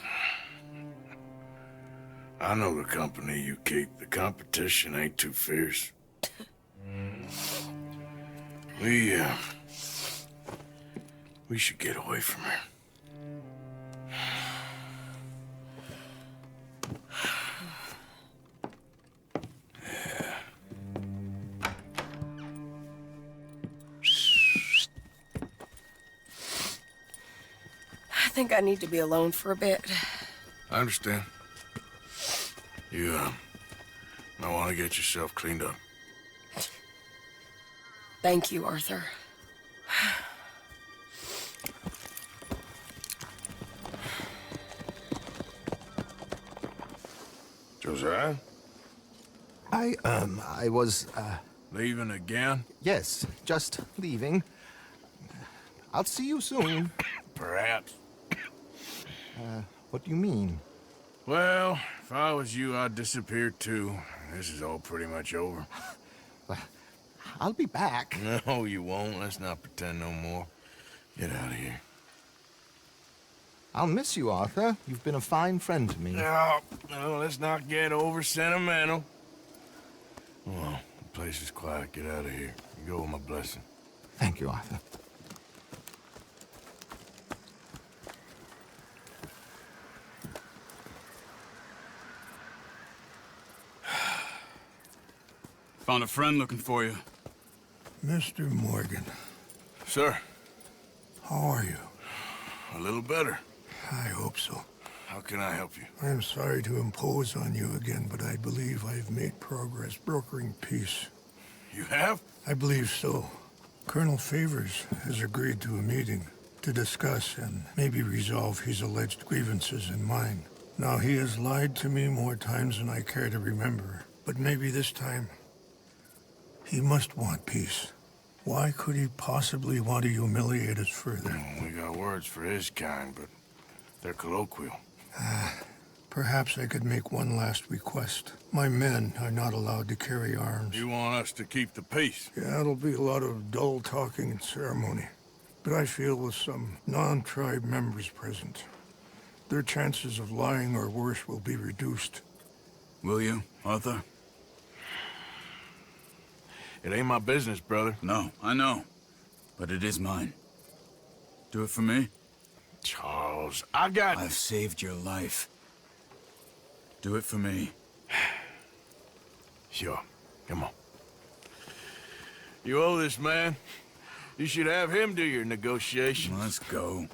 I know the company you keep. The competition ain't too fierce. We should get away from her. I think I need to be alone for a bit. I understand. You, might want to get yourself cleaned up. Thank you, Arthur. Josiah? I was, Leaving again? yes, just leaving. I'll see you soon. Perhaps. What do you mean? Well, if I was you, I'd disappear too. This is all pretty much over. I'll be back. No, you won't. Let's not pretend no more. Get out of here. I'll miss you, Arthur. You've been a fine friend to me. No, let's not get over sentimental. Well, the place is quiet. Get out of here. You go with my blessing. Thank you, Arthur. Found a friend looking for you. Mr. Morgan. Sir. How are you? A little better. I hope so. How can I help you? I'm sorry to impose on you again, but I believe I've made progress brokering peace. You have? I believe so. Colonel Favors has agreed to a meeting to discuss and maybe resolve his alleged grievances and mine. Now, he has lied to me more times than I care to remember, but maybe this time he must want peace. Why could he possibly want to humiliate us further? We got words for his kind, but they're colloquial. Perhaps I could make one last request. My men are not allowed to carry arms. You want us to keep the peace? Yeah, it'll be a lot of dull talking and ceremony. But I feel with some non-tribe members present, their chances of lying or worse will be reduced. Will you, Arthur? It ain't my business, brother. No, I know. But it is mine. Do it for me? Charles, I've saved your life. Do it for me. Sure. Come on. You owe this man. You should have him do your negotiations. Let's go.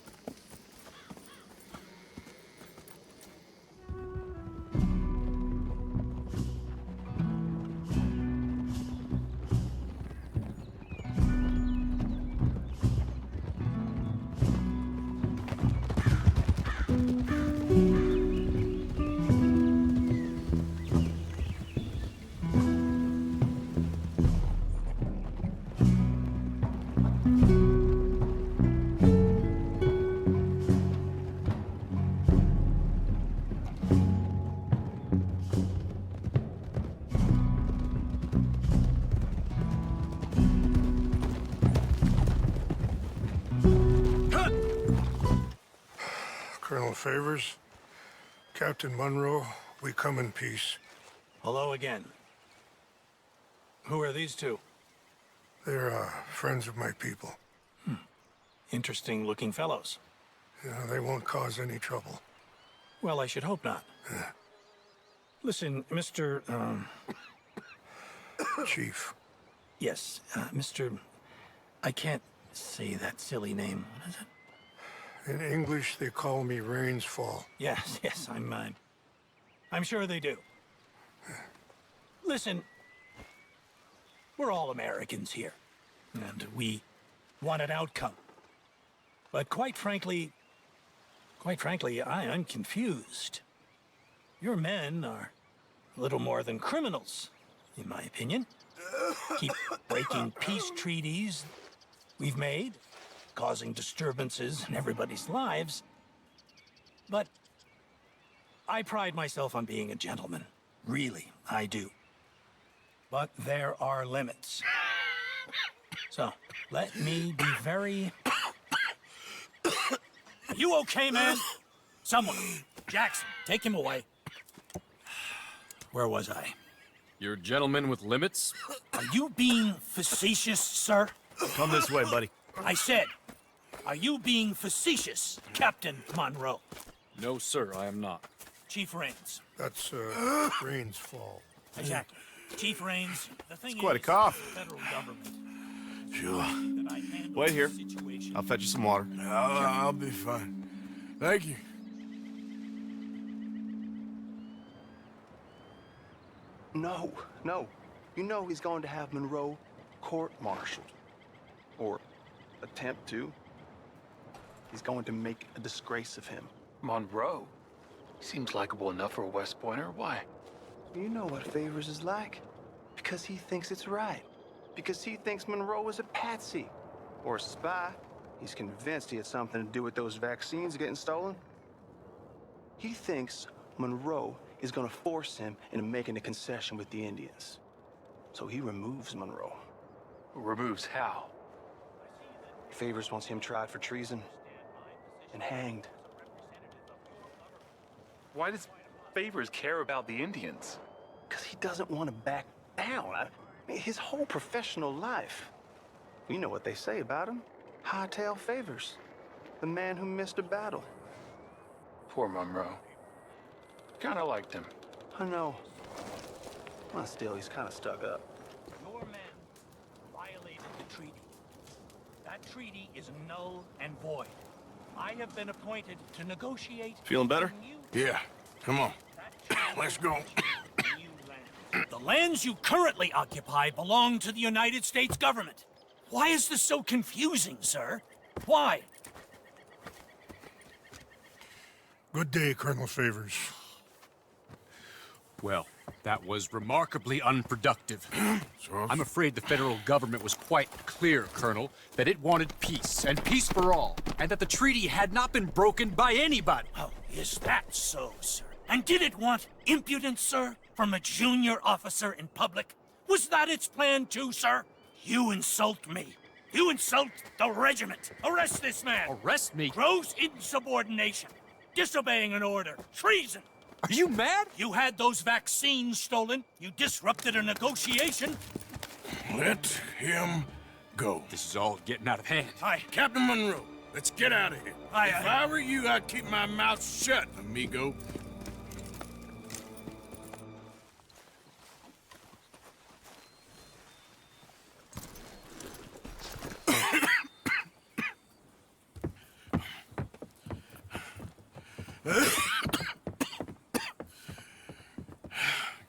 Colonel Favors, Captain Monroe, we come in peace. Hello again. Who are these two? They're friends of my people. Interesting looking fellows. Yeah, they won't cause any trouble. Well, I should hope not. Listen, Mr. Chief. Yes, Mr. I can't say that silly name. What is it? In English, they call me Rains Fall. Yes, I'm sure they do. Listen, we're all Americans here, and we want an outcome. But quite frankly, I'm confused. Your men are a little more than criminals, in my opinion. Keep breaking peace treaties we've made, causing disturbances in everybody's lives. But I pride myself on being a gentleman. Really, I do. But there are limits. So, let me be very... Are you okay, man? Someone. Jackson, take him away. Where was I? You're a gentleman with limits? Are you being facetious, sir? Come this way, buddy. I said, are you being facetious, Captain Monroe? No, sir, I am not. Chief Rains. That's, Rains Fall. Exactly. Chief Rains, the thing It's quite a is, cough. the federal government. Sure. Wait here. I'll fetch you some water. I'll be fine. Thank you. No. You know he's going to have Monroe court-martialed. Or attempt to. He's going to make a disgrace of him. Monroe? He seems likable enough for a West Pointer. Why? You know what Favors is like. Because he thinks it's right. Because he thinks Monroe is a patsy. Or a spy. He's convinced he had something to do with those vaccines getting stolen. He thinks Monroe is gonna force him into making a concession with the Indians. So he removes Monroe. Removes how? Favors wants him tried for treason and hanged. Why does Favors care about the Indians? Because he doesn't want to back down. His whole professional life. You know what they say about him. Hightail Favors. The man who missed a battle. Poor Monroe. Kinda liked him. I know. Well, still, he's kind of stuck up. Your men violated the treaty. That treaty is null and void. I have been appointed to negotiate... Feeling better? Yeah. Come on. Let's go. The lands you currently occupy belong to the United States government. Why is this so confusing, sir? Why? Good day, Colonel Favors. Well, that was remarkably unproductive. I'm afraid the federal government was quite clear, Colonel, that it wanted peace, and peace for all, and that the treaty had not been broken by anybody. Oh, is that so, sir? And did it want impudence, sir, from a junior officer in public? Was that its plan too, sir? You insult me. You insult the regiment. Arrest this man. Arrest me? Gross insubordination. Disobeying an order. Treason. Are you mad? You had those vaccines stolen. You disrupted a negotiation. Let him go. This is all getting out of hand. Aye. Captain Monroe, let's get out of here. Aye, If aye. I were you, I'd keep my mouth shut, amigo.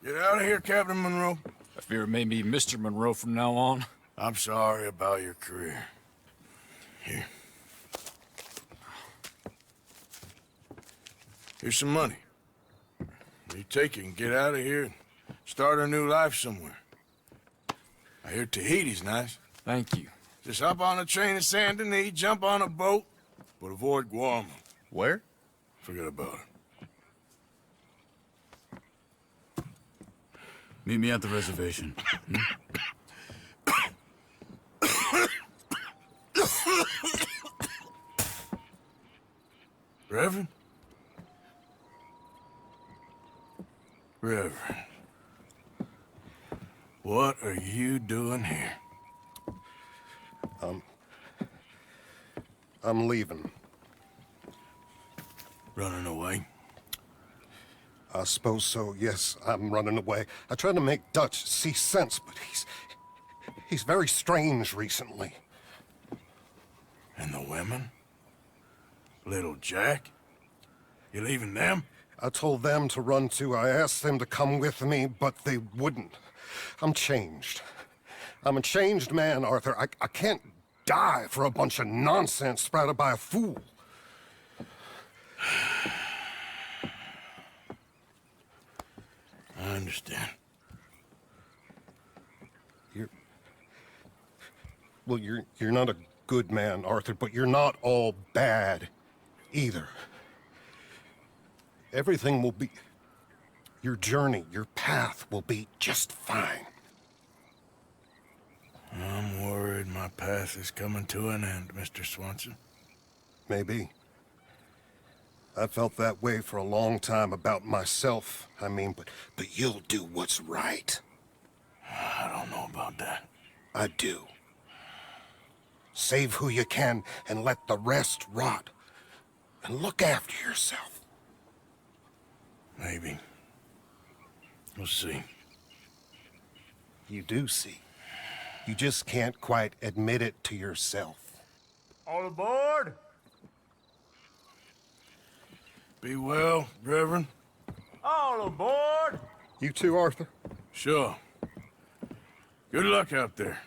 Get out of here, Captain Monroe. I fear it may be Mr. Monroe from now on. I'm sorry about your career. Here. Here's some money. You take it and get out of here and start a new life somewhere. I hear Tahiti's nice. Thank you. Just hop on a train to Saint Denis, jump on a boat, but avoid Guam. Where? Forget about it. Meet me at the reservation. Reverend? Reverend. What are you doing here? I'm leaving. Running away? I suppose so, yes. I'm running away. I tried to make Dutch see sense, but he's very strange recently. And the women? Little Jack? You leaving them? I told them to run too. I asked them to come with me, but they wouldn't. I'm changed. I'm a changed man, Arthur. I can't die for a bunch of nonsense sprouted by a fool. I understand. You're not a good man, Arthur, but you're not all bad either. Everything will be... Your journey, your path will be just fine. I'm worried my path is coming to an end, Mr. Swanson. Maybe. I felt that way for a long time about myself, I mean, but you'll do what's right. I don't know about that. I do. Save who you can and let the rest rot. And look after yourself. Maybe. We'll see. You do see. You just can't quite admit it to yourself. All aboard! Be well, Reverend. All aboard! You too, Arthur? Sure. Good luck out there.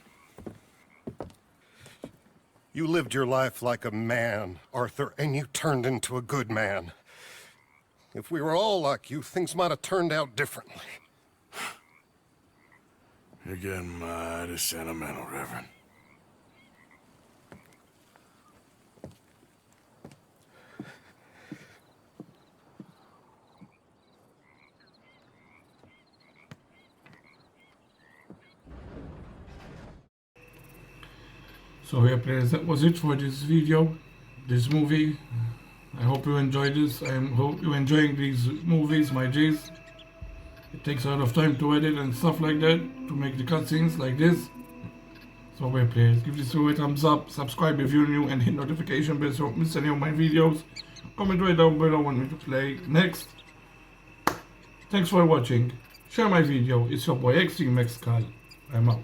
You lived your life like a man, Arthur, and you turned into a good man. If we were all like you, things might have turned out differently. You're getting mighty sentimental, Reverend. So yeah, players, that was it for this video, this movie. I hope you enjoyed this. I hope you're enjoying these movies, my J's. It takes a lot of time to edit and stuff like that, to make the cutscenes like this. So yeah, players, give this video a thumbs up, subscribe if you're new, and hit notification bell so you don't miss any of my videos. Comment right down below want me to play next. Thanks for watching. Share my video. It's your boy X-Treme. I'm out.